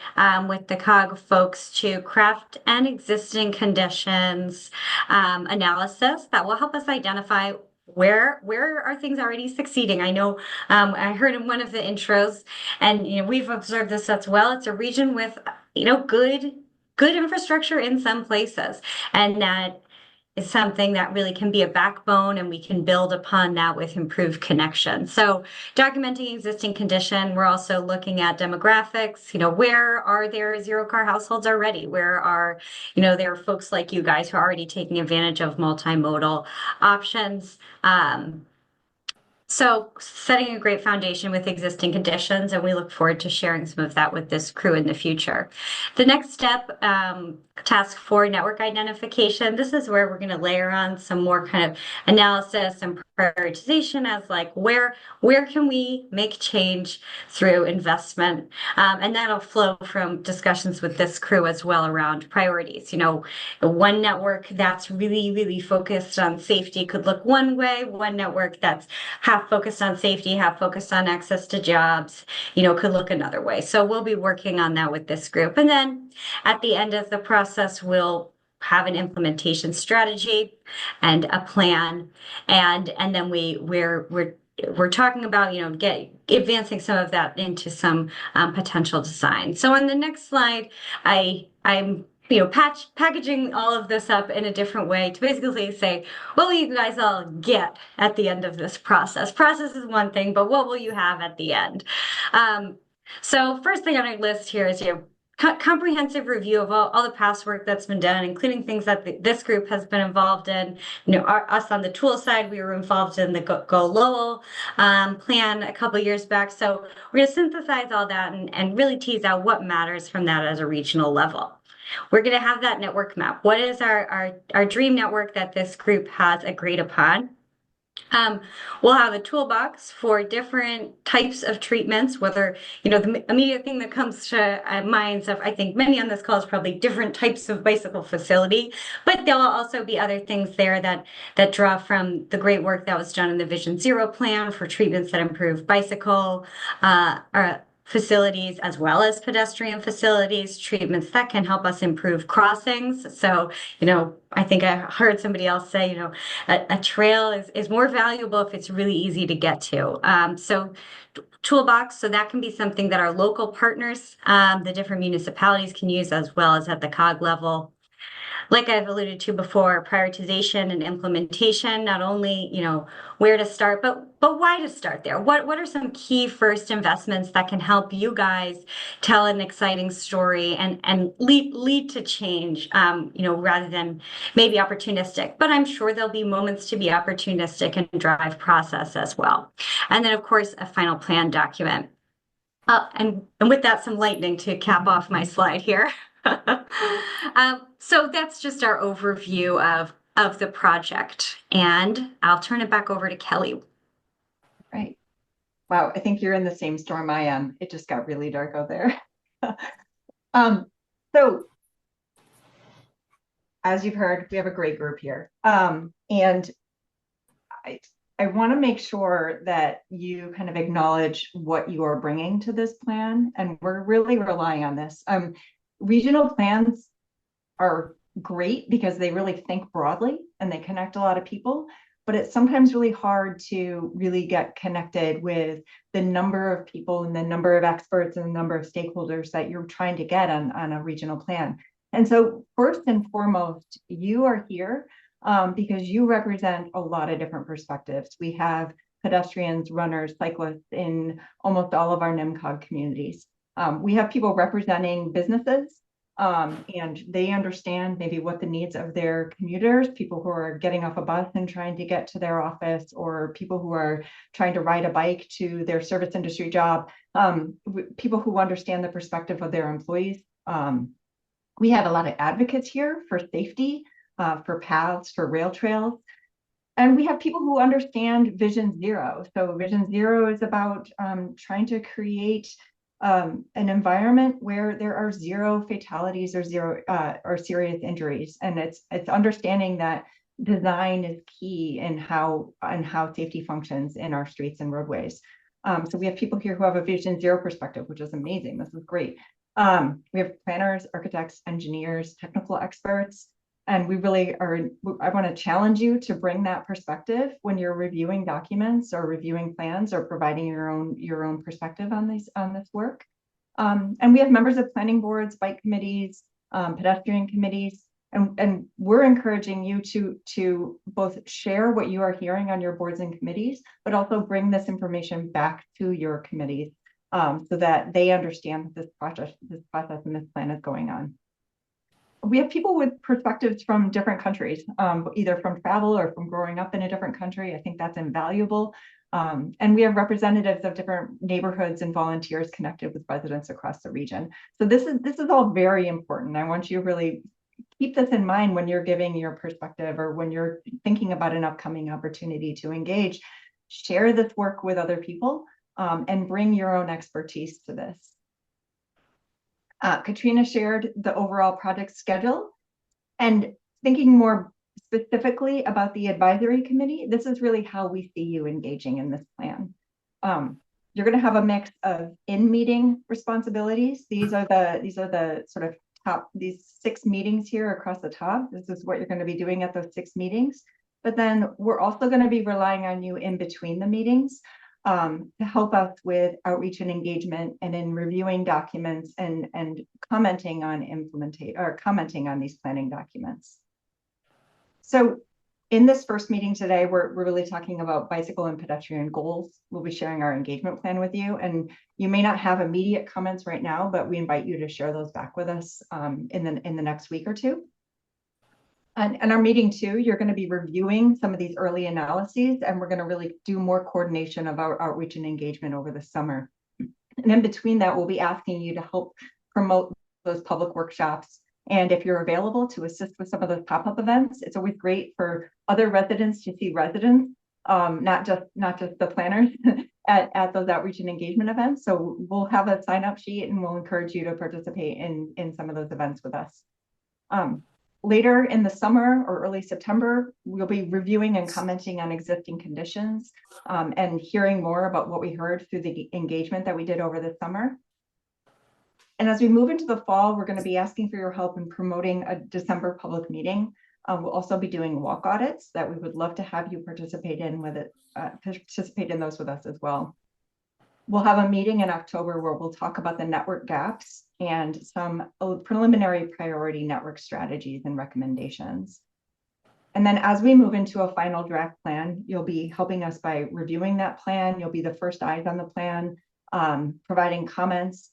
with the COG folks to craft an existing conditions analysis that will help us identify where are things already succeeding. I know I heard in one of the intros, and we've observed this as well. It's a region with good infrastructure in some places, and that is something that really can be a backbone, and we can build upon that with improved connection. So documenting existing condition, we're also looking at demographics, where are there zero car households already? Where are, there are folks like you guys who are already taking advantage of multimodal options. So setting a great foundation with existing conditions, and we look forward to sharing some of that with this crew in the future. The next step, task 4, network identification. This is where we're going to layer on some more kind of analysis and prioritization as like where can we make change through investment, and that'll flow from discussions with this crew as well around priorities. One network that's really focused on safety could look one way. One network that's half focused on safety, half focused on access to jobs, could look another way. So we'll be working on that with this group, and then at the end of the process, we'll have an implementation strategy and a plan, and then we're talking about advancing some of that into some potential design. So on the next slide, I'm packaging all of this up in a different way to basically say, what will you guys all get at the end of this process? Process is one thing, but what will you have at the end? So first thing on our list here is comprehensive review of all the past work that's been done, including things that this group has been involved in. Us on the tool side, we were involved in the Go Lowell plan a couple years back. So we're going to synthesize all that and really tease out what matters from that as a regional level. We're going to have that network map. What is our dream network that this group has agreed upon? We'll have a toolbox for different types of treatments, whether, the immediate thing that comes to minds of, I think many on this call is probably different types of bicycle facility, but there'll also be other things there that draw from the great work that was done in the Vision Zero plan for treatments that improve bicycle, facilities, as well as pedestrian facilities, treatments that can help us improve crossings. So, I think I heard somebody else say, a trail is more valuable if it's really easy to get to. So toolbox, so that can be something that our local partners, the different municipalities can use, as well as at the COG level. Like I've alluded to before, prioritization and implementation, not only, where to start, but why to start there? What are some key first investments that can help you guys tell an exciting story and lead to change, rather than maybe opportunistic. But I'm sure there'll be moments to be opportunistic and drive process as well. And then, of course, a final plan document. And with that, some lightning to cap off my slide here. So that's just our overview of the project, and I'll turn it back over to Kelly. Right. Wow, I think you're in the same storm I am. It just got really dark out there. So as you've heard, we have a great group here. And I want to make sure that you kind of acknowledge what you are bringing to this plan, and we're really relying on this. Regional plans are great because they really think broadly and they connect a lot of people, but it's sometimes really hard to really get connected with the number of people and the number of experts and the number of stakeholders that you're trying to get on a regional plan. And so first and foremost, you are here because you represent a lot of different perspectives. We have pedestrians, runners, cyclists in almost all of our NIMCOG communities. We have people representing businesses, and they understand maybe what the needs of their commuters, people who are getting off a bus and trying to get to their office, or people who are trying to ride a bike to their service industry job, people who understand the perspective of their employees. We have a lot of advocates here for safety, for paths, for rail trails. And we have people who understand Vision Zero. So Vision Zero is about trying to create an environment where there are zero fatalities or zero or serious injuries. And it's understanding that design is key in how safety functions in our streets and roadways. So we have people here who have a Vision Zero perspective, which is amazing. This is great. We have planners, architects, engineers, technical experts, and we really are, I want to challenge you to bring that perspective when you're reviewing documents or reviewing plans or providing your own perspective on this work. And we have members of planning boards, bike committees, pedestrian committees, and we're encouraging you to both share what you are hearing on your boards and committees, but also bring this information back to your committees so that they understand that this process and this plan is going on. We have people with perspectives from different countries, either from travel or from growing up in a different country. I think that's invaluable. And we have representatives of different neighborhoods and volunteers connected with residents across the region. So this is all very important. I want you to really keep this in mind when you're giving your perspective or when you're thinking about an upcoming opportunity to engage. Share this work with other people and bring your own expertise to this. Katrina shared the overall project schedule, and thinking more specifically about the advisory committee, this is really how we see you engaging in this plan. You're going to have a mix of in-meeting responsibilities. These are the sort of top, these 6 meetings here across the top. This is what you're going to be doing at those 6 meetings. But then we're also going to be relying on you in between the meetings to help us with outreach and engagement and in reviewing documents and commenting on commenting on these planning documents. So in this first meeting today, we're really talking about bicycle and pedestrian goals. We'll be sharing our engagement plan with you, and you may not have immediate comments right now, but we invite you to share those back with us in the next week or two. And our meeting 2, you're going to be reviewing some of these early analyses, and we're going to really do more coordination of our outreach and engagement over the summer. And in between that, we'll be asking you to help promote those public workshops. And if you're available to assist with some of those pop-up events, it's always great for other residents to see residents, not just the planners at those outreach and engagement events. So we'll have a sign-up sheet, and we'll encourage you to participate in some of those events with us. Later in the summer or early September, we'll be reviewing and commenting on existing conditions and hearing more about what we heard through the engagement that we did over the summer. And as we move into the fall, we're going to be asking for your help in promoting a December public meeting. We'll also be doing walk audits that we would love to have you participate in those with us as well. We'll have a meeting in October where we'll talk about the network gaps and some preliminary priority network strategies and recommendations. And then as we move into a final draft plan, you'll be helping us by reviewing that plan. You'll be the first eyes on the plan, providing comments,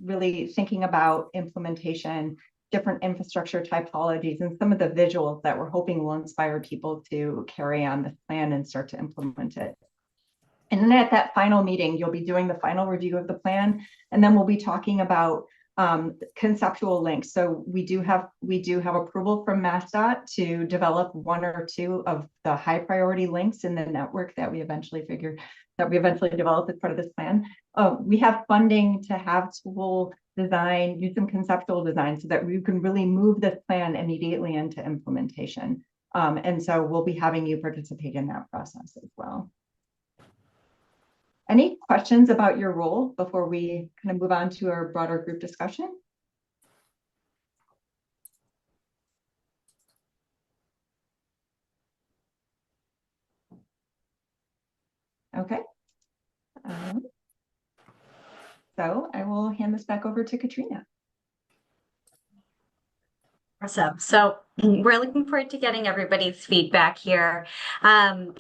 really thinking about implementation, different infrastructure typologies, and some of the visuals that we're hoping will inspire people to carry on this plan and start to implement it. And then at that final meeting, you'll be doing the final review of the plan, and then we'll be talking about conceptual links. So we do have approval from MassDOT to develop 1 or 2 of the high priority links in the network that we eventually developed as part of this plan. We have funding to have tool design, do some conceptual design so that we can really move this plan immediately into implementation. And so we'll be having you participate in that process as well. Any questions about your role before we kind of move on to our broader group discussion? Okay. So I will hand this back over to Katrina. Awesome. So we're looking forward to getting everybody's feedback here. And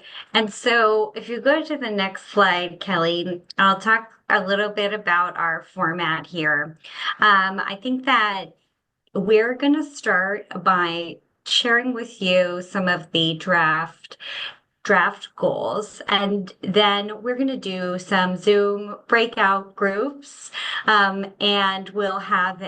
so if you go to the next slide, Kelly, I'll talk a little bit about our format here. I think that we're going to start by sharing with you some of the draft goals, and then we're going to do some Zoom breakout groups, and we'll have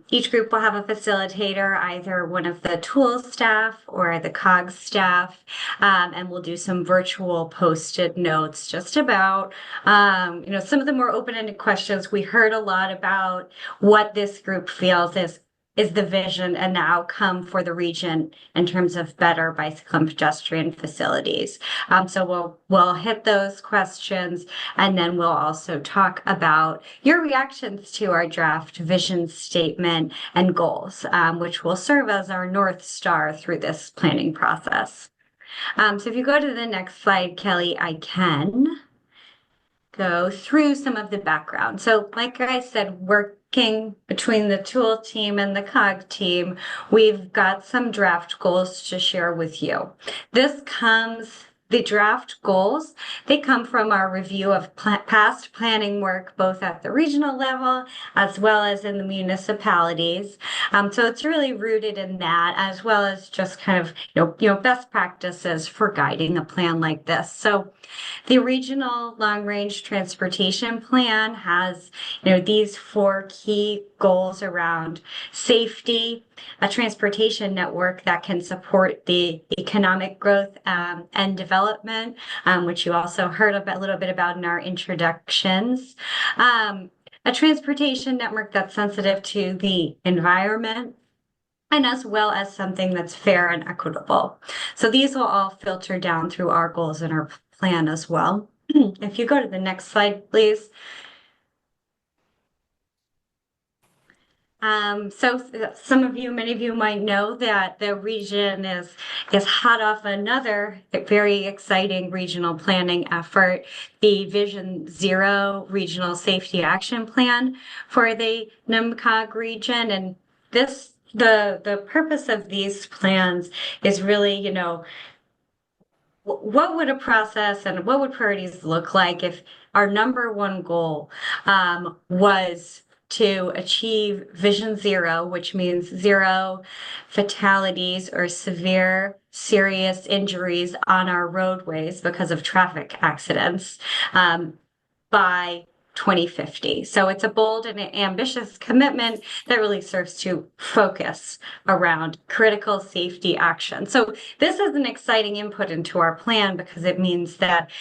each group will have a facilitator, either one of the tools staff or the COGS staff, and we'll do some virtual post-it notes just about some of the more open-ended questions. We heard a lot about what this group feels is is the vision and the outcome for the region in terms of better bicycle and pedestrian facilities. So we'll hit those questions, and then we'll also talk about your reactions to our draft vision statement and goals, which will serve as our North Star through this planning process. So if you go to the next slide, Kelly, I can go through some of the background. So like I said, working between the tool team and the cog team, we've got some draft goals to share with you. The draft goals, they come from our review of past planning work, both at the regional level as well as in the municipalities. So it's really rooted in that, as well as just kind of, best practices for guiding a plan like this. So the regional long-range transportation plan has, these 4 key goals around safety, a transportation network that can support the economic growth and development, which you also heard a little bit about in our introductions. A transportation network that's sensitive to the environment, and as well as something that's fair and equitable. So these will all filter down through our goals and our plan as well. If you go to the next slide, please. So many of you might know that the region is hot off another very exciting regional planning effort, the Vision Zero Regional Safety Action Plan for the NIMCOG region. And the purpose of these plans is really, what would a process and what would priorities look like if our number one goal was to achieve Vision Zero, which means 0 fatalities or severe serious injuries on our roadways because of traffic accidents by 2050. So it's a bold and ambitious commitment that really serves to focus around critical safety action. So this is an exciting input into our plan because it means that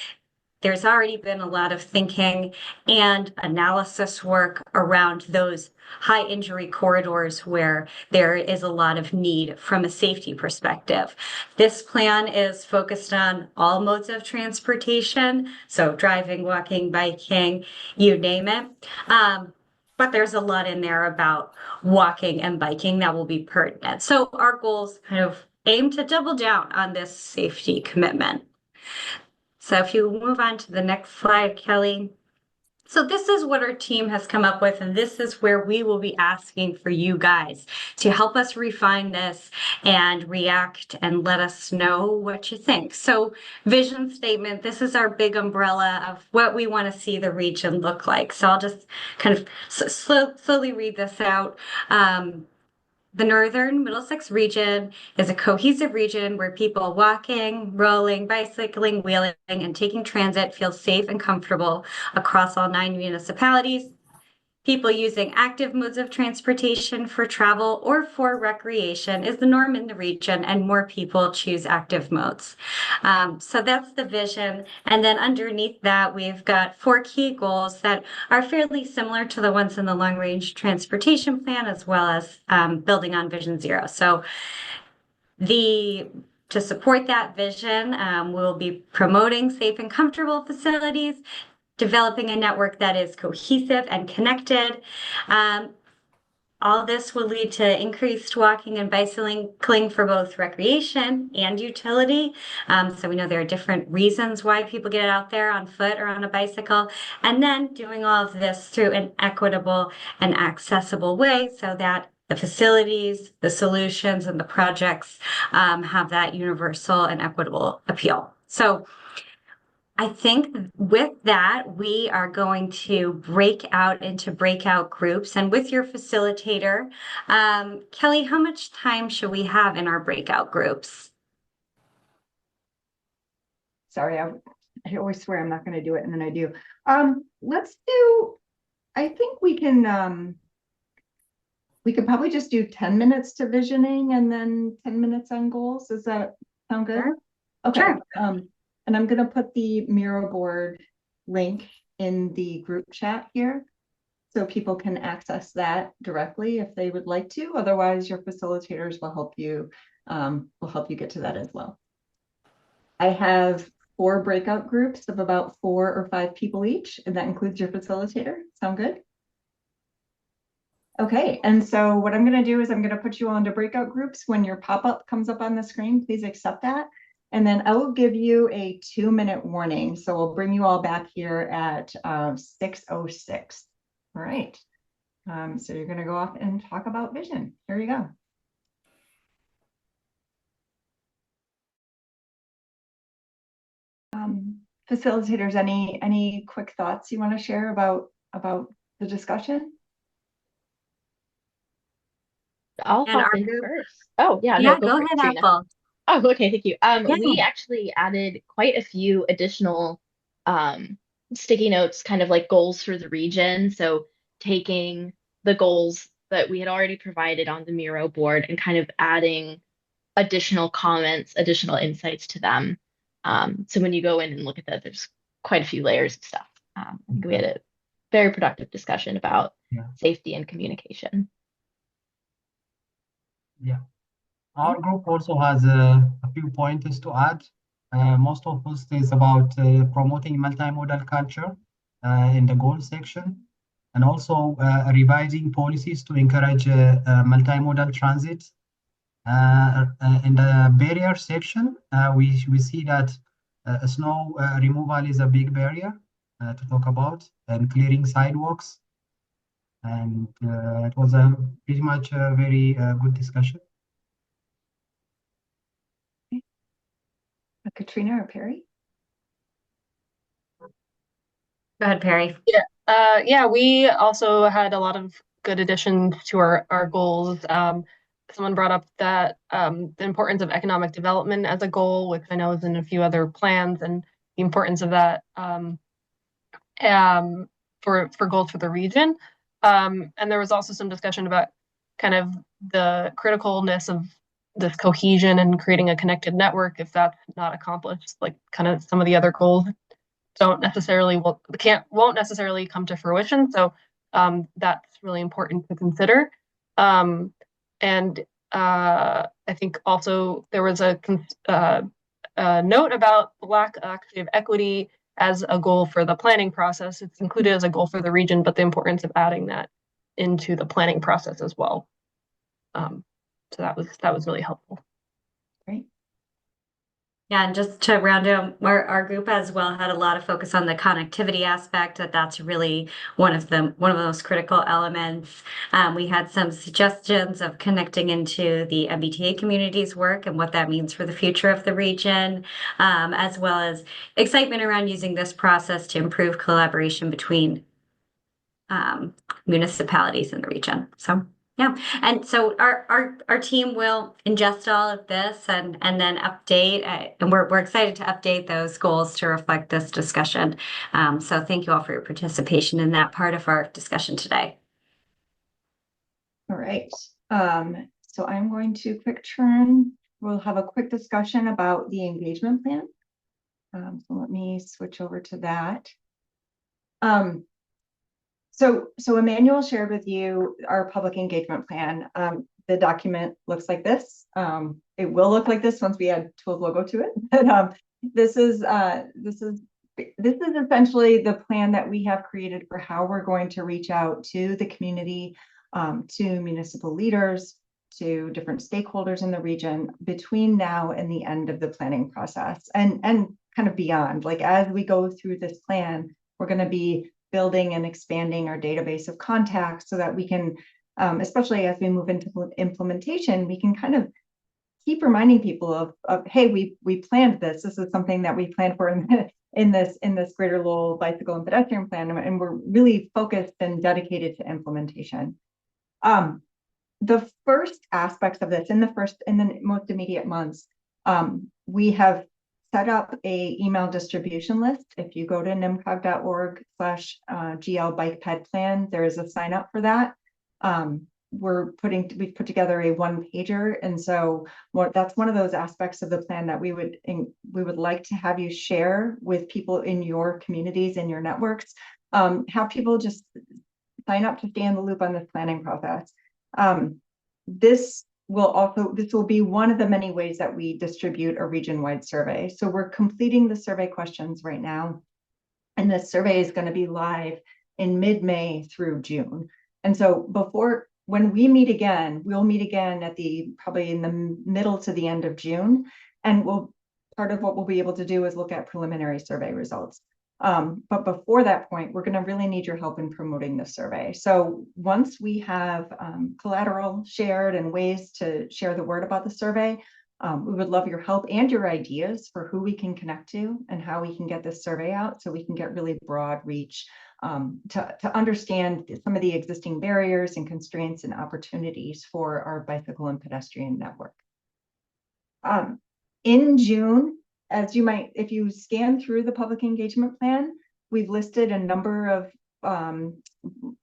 there's already been a lot of thinking and analysis work around those high injury corridors where there is a lot of need from a safety perspective. This plan is focused on all modes of transportation, so driving, walking, biking, you name it. But there's a lot in there about walking and biking that will be pertinent. So our goals kind of aim to double down on this safety commitment. So if you move on to the next slide, Kelly. So this is what our team has come up with, and this is where we will be asking for you guys to help us refine this and react and let us know what you think. So vision statement, this is our big umbrella of what we want to see the region look like. So I'll just kind of slowly read this out. The Northern Middlesex region is a cohesive region where people walking, rolling, bicycling, wheeling, and taking transit feel safe and comfortable across all 9 municipalities. People using active modes of transportation for travel or for recreation is the norm in the region, and more people choose active modes. So that's the vision. And then underneath that, we've got 4 key goals that are fairly similar to the ones in the long range transportation plan, as well as building on Vision Zero. So to support that vision, we'll be promoting safe and comfortable facilities, developing a network that is cohesive and connected. All this will lead to increased walking and bicycling for both recreation and utility. So we know there are different reasons why people get out there on foot or on a bicycle. And then doing all of this through an equitable and accessible way so that the facilities, the solutions, and the projects have that universal and equitable appeal. So I think with that, we are going to break out into breakout groups. And with your facilitator, Kelly, how much time should we have in our breakout groups? Sorry, I always swear I'm not going to do it, and then I do. I think we could probably just do 10 minutes to visioning and then 10 minutes on goals. Does that sound good? Sure. Okay. Sure. And I'm going to put the Miro board link in the group chat here. so people can access that directly if they would like to. Otherwise, your facilitators will help you get to that as well. I have 4 breakout groups of about 4 or 5 people each, and that includes your facilitator. Sound good? Okay, and so what I'm going to do is I'm going to put you all into breakout groups. When your pop-up comes up on the screen, please accept that. And then I will give you a 2-minute warning. So we'll bring you all back here at 6:06. All right. So you're going to go off and talk about vision. Here you go. Facilitators, any quick thoughts you want to share about the discussion? I'll And hop our in group, first. Oh, yeah, no, yeah, go go for it, ahead, Katrina. Apple. Oh, okay, thank you. Yeah. We actually added quite a few additional sticky notes, kind of like goals for the region. So taking the goals that we had already provided on the Miro board and kind of adding additional comments, additional insights to them. So when you go in and look at that, there's quite a few layers of stuff. I think we had a very productive discussion about safety and communication. Yeah. Our group also has a few pointers to add. Most of us is about promoting multimodal culture in the goal section, and also revising policies to encourage multimodal transit. In the barrier section, we see that snow removal is a big barrier to talk about, and clearing sidewalks. And it was a pretty much a very good discussion. Katrina or Perry? Go ahead, Perry. Yeah, we also had a lot of good additions to our goals. Someone brought up that the importance of economic development as a goal, which I know is in a few other plans, and the importance of that for goals for the region. And there was also some discussion about kind of the criticalness of this cohesion and creating a connected network if that's not accomplished, like kind of some of the other goals won't necessarily come to fruition. So that's really important to consider. And I think also there was a note about the lack actually of equity as a goal for the planning process. It's included as a goal for the region, but the importance of adding that into the planning process as well. So that was really helpful. Great. Yeah, and just to round out, our group as well had a lot of focus on the connectivity aspect. That's really one of the most critical elements. We had some suggestions of connecting into the MBTA community's work and what that means for the future of the region, as well as excitement around using this process to improve collaboration between municipalities in the region. So. Yeah, and so our team will ingest all of this and then update, and we're excited to update those goals to reflect this discussion. So thank you all for your participation in that part of our discussion today. All right. So I'm going to quick turn. We'll have a quick discussion about the engagement plan. So let me switch over to that. So Emmanuel shared with you our public engagement plan. The document looks like this. It will look like this once we add Tool's logo to it. But this is essentially the plan that we have created for how we're going to reach out to the community, to municipal leaders, to different stakeholders in the region between now and the end of the planning process, and kind of beyond. Like as we go through this plan, we're going to be building and expanding our database of contacts so that we can, especially as we move into implementation, we can kind of keep reminding people of hey, we planned this. This is something that we planned for in this Greater Lowell Bicycle and Pedestrian Plan, and we're really focused and dedicated to implementation. The first aspects of this in the most immediate months, we have set up a email distribution list. If you go to nimcog.org/GL Bike Ped Plan, there is a sign up for that. We've put together a one-pager, and so that's one of those aspects of the plan that we would like to have you share with people in your communities and your networks. Have people just sign up to stay in the loop on this planning process. This will be one of the many ways that we distribute a region-wide survey. So we're completing the survey questions right now, and this survey is going to be live in mid-May through June. And so when we meet again, we'll meet again at probably in the middle to the end of June, and part of what we'll be able to do is look at preliminary survey results. But before that point, we're going to really need your help in promoting the survey. So once we have collateral shared and ways to share the word about the survey, we would love your help and your ideas for who we can connect to and how we can get this survey out so we can get really broad reach to understand some of the existing barriers and constraints and opportunities for our bicycle and pedestrian network. In June, if you scan through the public engagement plan, we've listed a number of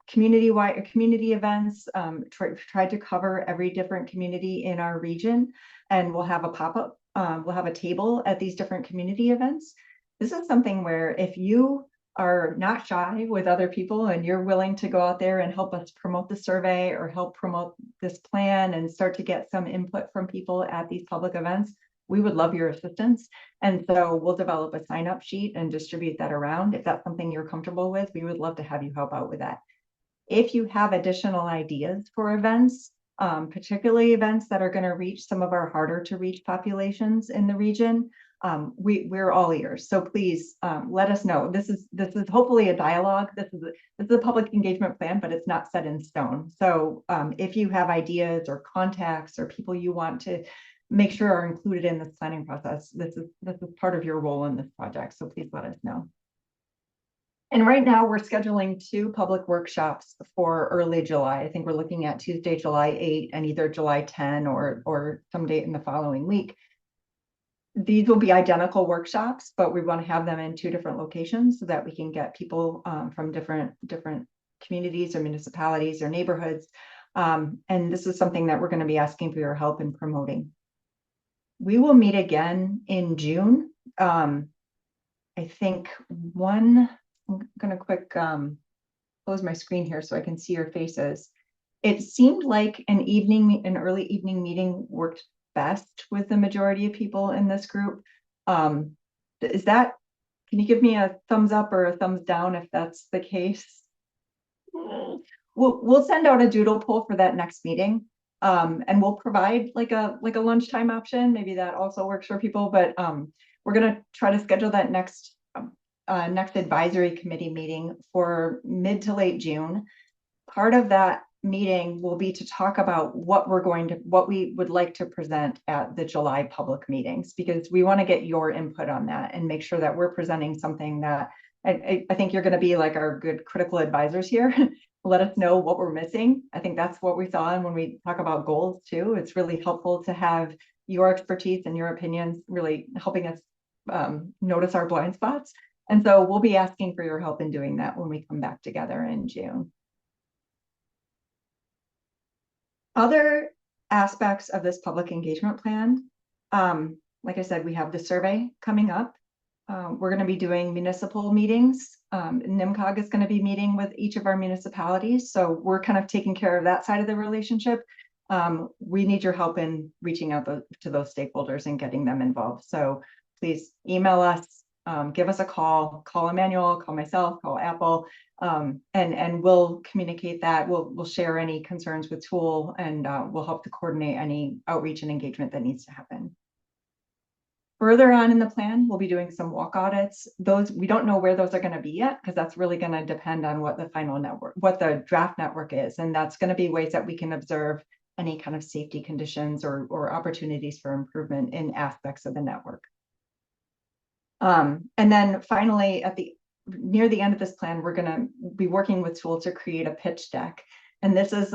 community events, tried to cover every different community in our region, and we'll have a pop-up, we'll have a table at these different community events. This is something where if you are not shy with other people and you're willing to go out there and help us promote the survey or help promote this plan and start to get some input from people at these public events, we would love your assistance. And so we'll develop a sign-up sheet and distribute that around. If that's something you're comfortable with, we would love to have you help out with that. If you have additional ideas for events, particularly events that are going to reach some of our harder to reach populations in the region, we're all ears. So please let us know. This is hopefully a dialogue. This is a public engagement plan, but it's not set in stone. So if you have ideas or contacts or people you want to make sure are included in this planning process, this is part of your role in this project. So please let us know. And right now we're scheduling 2 public workshops for early July. I think we're looking at Tuesday, July 8 and either July 10 or some date in the following week. These will be identical workshops, but we want to have them in 2 different locations so that we can get people from different communities or municipalities or neighborhoods. And this is something that we're going to be asking for your help in promoting. We will meet again in June. I think I'm going to close my screen here so I can see your faces. It seemed like an early evening meeting worked best with the majority of people in this group. Can you give me a thumbs up or a thumbs down if that's the case? We'll send out a doodle poll for that next meeting. And we'll provide like a lunchtime option. Maybe that also works for people, but we're going to try to schedule that next advisory committee meeting for mid to late June. Part of that meeting will be to talk about what we would like to present at the July public meetings, because we want to get your input on that and make sure that we're presenting something that I think you're going to be like our good critical advisors here. Let us know what we're missing. I think that's what we saw. And when we talk about goals too, it's really helpful to have your expertise and your opinions really helping us notice our blind spots. And so we'll be asking for your help in doing that when we come back together in June. Other aspects of this public engagement plan, like I said, we have the survey coming up. We're going to be doing municipal meetings. NIMCOG is going to be meeting with each of our municipalities. So we're kind of taking care of that side of the relationship. We need your help in reaching out to those stakeholders and getting them involved. So please email us, give us a call Emmanuel, call myself, call Apple, and we'll communicate that. We'll share any concerns with Tool, and we'll help to coordinate any outreach and engagement that needs to happen. Further on in the plan, we'll be doing some walk audits. We don't know where those are going to be yet, because that's really going to depend on what the draft network is. And that's going to be ways that we can observe any kind of safety conditions or opportunities for improvement in aspects of the network. And then finally, near the end of this plan, we're going to be working with Tool to create a pitch deck. And this is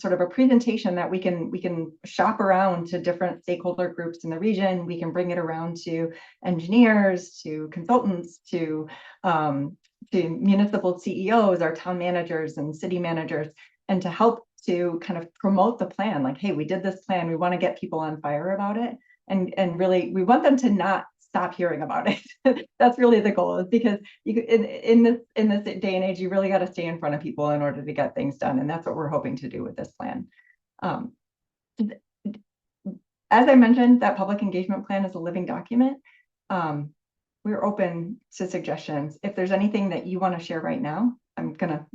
sort of a presentation that we can shop around to different stakeholder groups in the region. We can bring it around to engineers, to consultants, to municipal CEOs, our town managers and city managers, and to help to kind of promote the plan. Like, hey, we did this plan. We want to get people on fire about it. And really, we want them to not stop hearing about it. That's really the goal, is because in this day and age, you really got to stay in front of people in order to get things done. And that's what we're hoping to do with this plan. As I mentioned, that public engagement plan is a living document. We're open to suggestions. If there's anything that you want to share right now, I'm gonna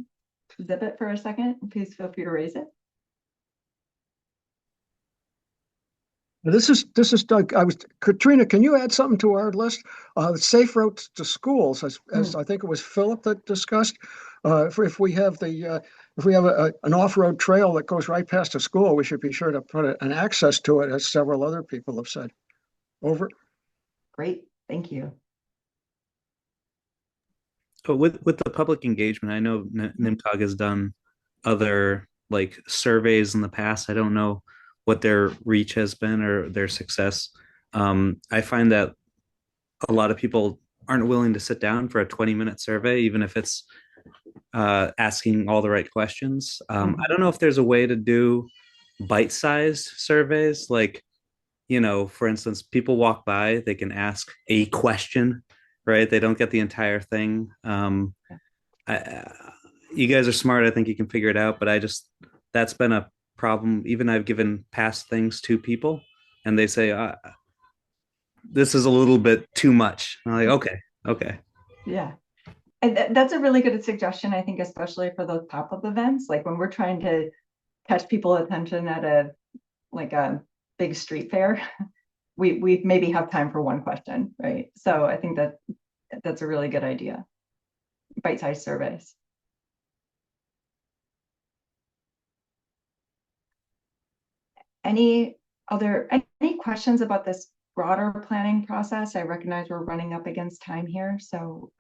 zip it for a second. Please feel free to raise it. This is Doug. Katrina, can you add something to our list? Safe routes to schools, as I think it was Philip that discussed. If we have an off-road trail that goes right past a school, we should be sure to put an access to it, as several other people have said. Over. Great, thank you. But with the public engagement, I know NIMCOG has done other like surveys in the past. I don't know what their reach has been or their success. I find that a lot of people aren't willing to sit down for a 20-minute survey, even if it's asking all the right questions. I don't know if there's a way to do bite-sized surveys. Like, for instance, people walk by, they can ask a question, right? They don't get the entire thing. You guys are smart. I think you can figure it out, but that's been a problem. Even I've given past things to people and they say, this is a little bit too much. I'm like, okay. Yeah. And that's a really good suggestion, I think, especially for those pop-up events. Like when we're trying to catch people's attention at a big street fair, we maybe have time for one question, right? So I think that's a really good idea. Bite-sized surveys. Any questions about this broader planning process? I recognize we're running up against time here, so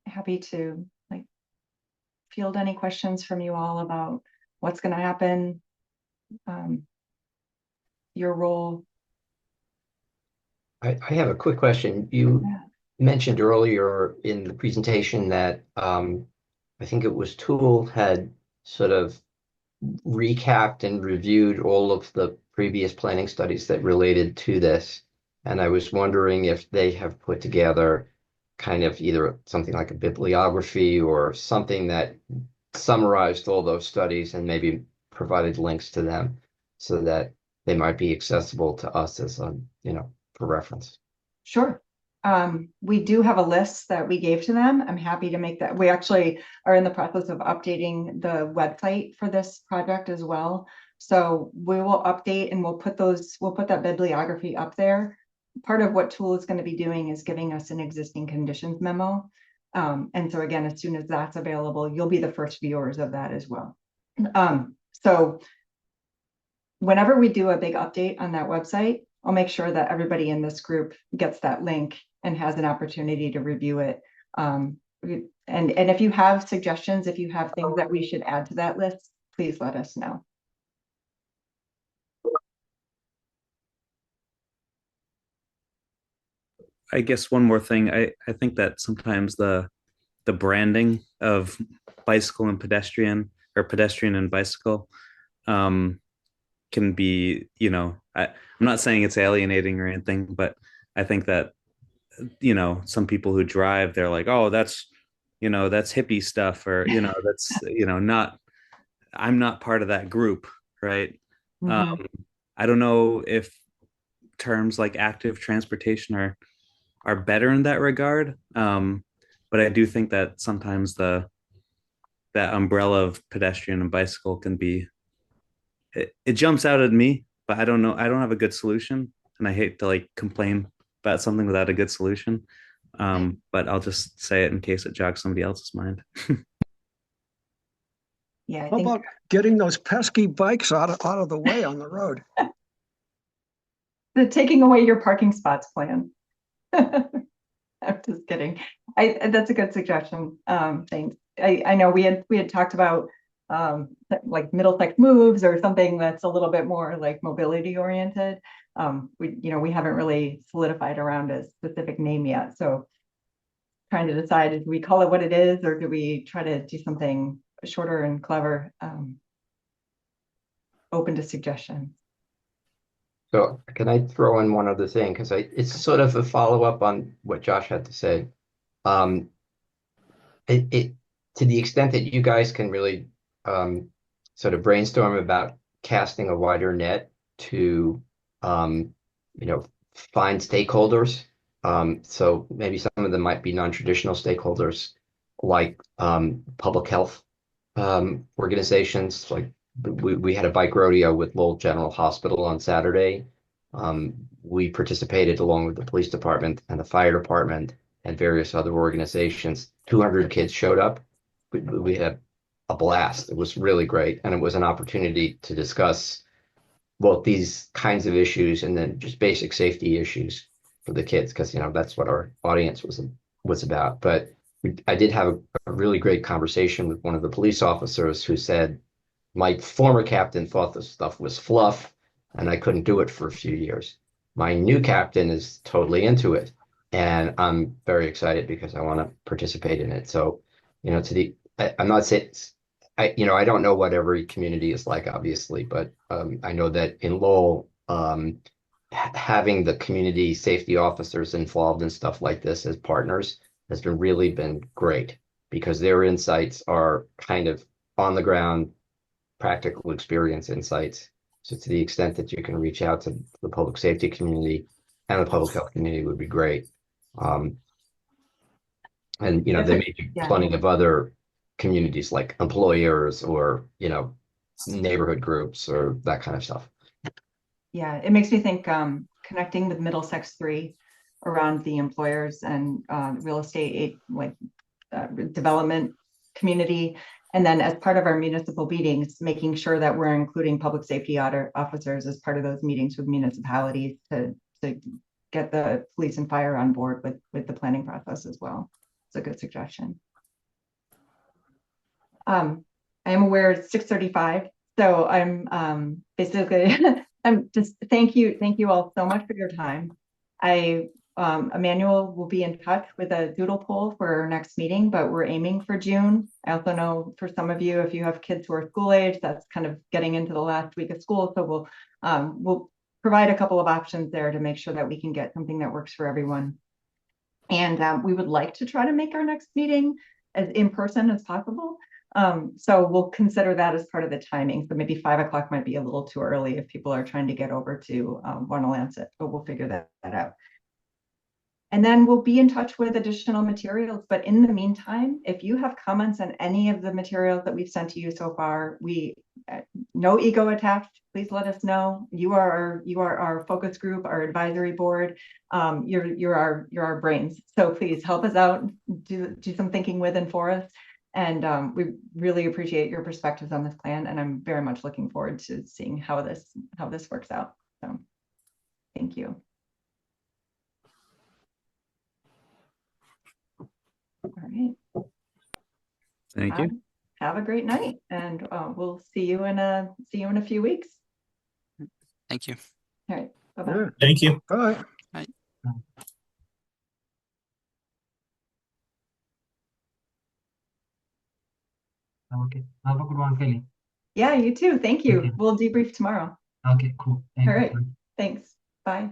happy to field any questions from you all about what's going to happen, your role. I have a quick question. You mentioned earlier in the presentation that I think it was Tool had sort of recapped and reviewed all of the previous planning studies that related to this. And I was wondering if they have put together kind of either something like a bibliography or something that summarized all those studies and maybe provided links to them so that they might be accessible to us as for reference. Sure. We do have a list that we gave to them. I'm happy to make that. We actually are in the process of updating the website for this project as well. So we will update and we'll put that bibliography up there. Part of what Tool is going to be doing is giving us an existing conditions memo. And so again, as soon as that's available, you'll be the first viewers of that as well. So whenever we do a big update on that website, I'll make sure that everybody in this group gets that link and has an opportunity to review it. And if you have suggestions, if you have things that we should add to that list, please let us know. I guess one more thing. I think that sometimes the branding of bicycle and pedestrian or pedestrian and bicycle can be, I'm not saying it's alienating or anything, but I think that, some people who drive, they're like, oh, that's hippie stuff, or, that's, I'm not part of that group, right? I don't know if terms like active transportation are better in that regard. But I do think that sometimes that umbrella of pedestrian and bicycle can be, it jumps out at me, but I don't know. I don't have a good solution, and I hate to complain about something without a good solution. But I'll just say it in case it jogs somebody else's mind. Yeah. How about getting those pesky bikes out of the way on the road? The taking away your parking spots plan. I'm just kidding. That's a good suggestion. Thanks. I know we had talked about Middlesex moves or something that's a little bit more mobility oriented. We haven't really solidified around a specific name yet. So trying to decide, do we call it what it is, or do we try to do something shorter and clever? Open to suggestions. So can I throw in one other thing? Because it's sort of a follow-up on what Josh had to say. Um, it to the extent that you guys can really sort of brainstorm about casting a wider net to um, you know, find stakeholders. So maybe some of them might be non-traditional stakeholders like public health organizations. Like we had a bike rodeo with Lowell General Hospital on Saturday. We participated along with the police department and the fire department and various other organizations. 200 kids showed up. We had a blast. It was really great. And it was an opportunity to discuss both these kinds of issues and then just basic safety issues for the kids, because, you know, that's what our audience was about. But I did have a really great conversation with one of the police officers who said, my former captain thought this stuff was fluff and I couldn't do it for a few years. My new captain is totally into it. And I'm very excited because I want to participate in it. So, you know, I'm not saying, I don't know what every community is like, obviously, but I know that in Lowell, having the community safety officers involved in stuff like this as partners has really been great because their insights are kind of on the ground practical experience insights. So to the extent that you can reach out to the public safety community and the public health community would be great. And, you know, there may be plenty of other communities like employers or, you know, neighborhood groups or that kind of stuff. Yeah, it makes me think connecting with Middlesex 3 around the employers and real estate, development community. And then as part of our municipal meetings, making sure that we're including public safety officers as part of those meetings with municipalities to get the police and fire on board with the planning process as well. It's a good suggestion. I am aware it's 6:35, so I'm basically I'm just thank you all so much for your time. Emmanuel will be in touch with a doodle poll for our next meeting, but we're aiming for June. I also know for some of you, if you have kids who are school age, that's kind of getting into the last week of school. So we'll provide a couple of options there to make sure that we can get something that works for everyone. And we would like to try to make our next meeting as in person as possible. So we'll consider that as part of the timing. So maybe 5 o'clock might be a little too early if people are trying to get over to Warner-Lancet, but we'll figure that out. And then we'll be in touch with additional materials. But in the meantime, if you have comments on any of the materials that we've sent to you so far, no ego attached. Please let us know. You are our focus group, our advisory board. You're our brains. So please help us out. Do some thinking with and for us. And we really appreciate your perspectives on this plan. And I'm very much looking forward to seeing how this works out. So thank you. All right. Thank you. Have a great night, and we'll see you in a few weeks. Thank you. All right. Bye-bye. Thank you. Bye. Bye. Okay. Have a good one, Kelly. Yeah, you too. Thank you. We'll debrief tomorrow. Okay, cool. All right. Thanks. Bye.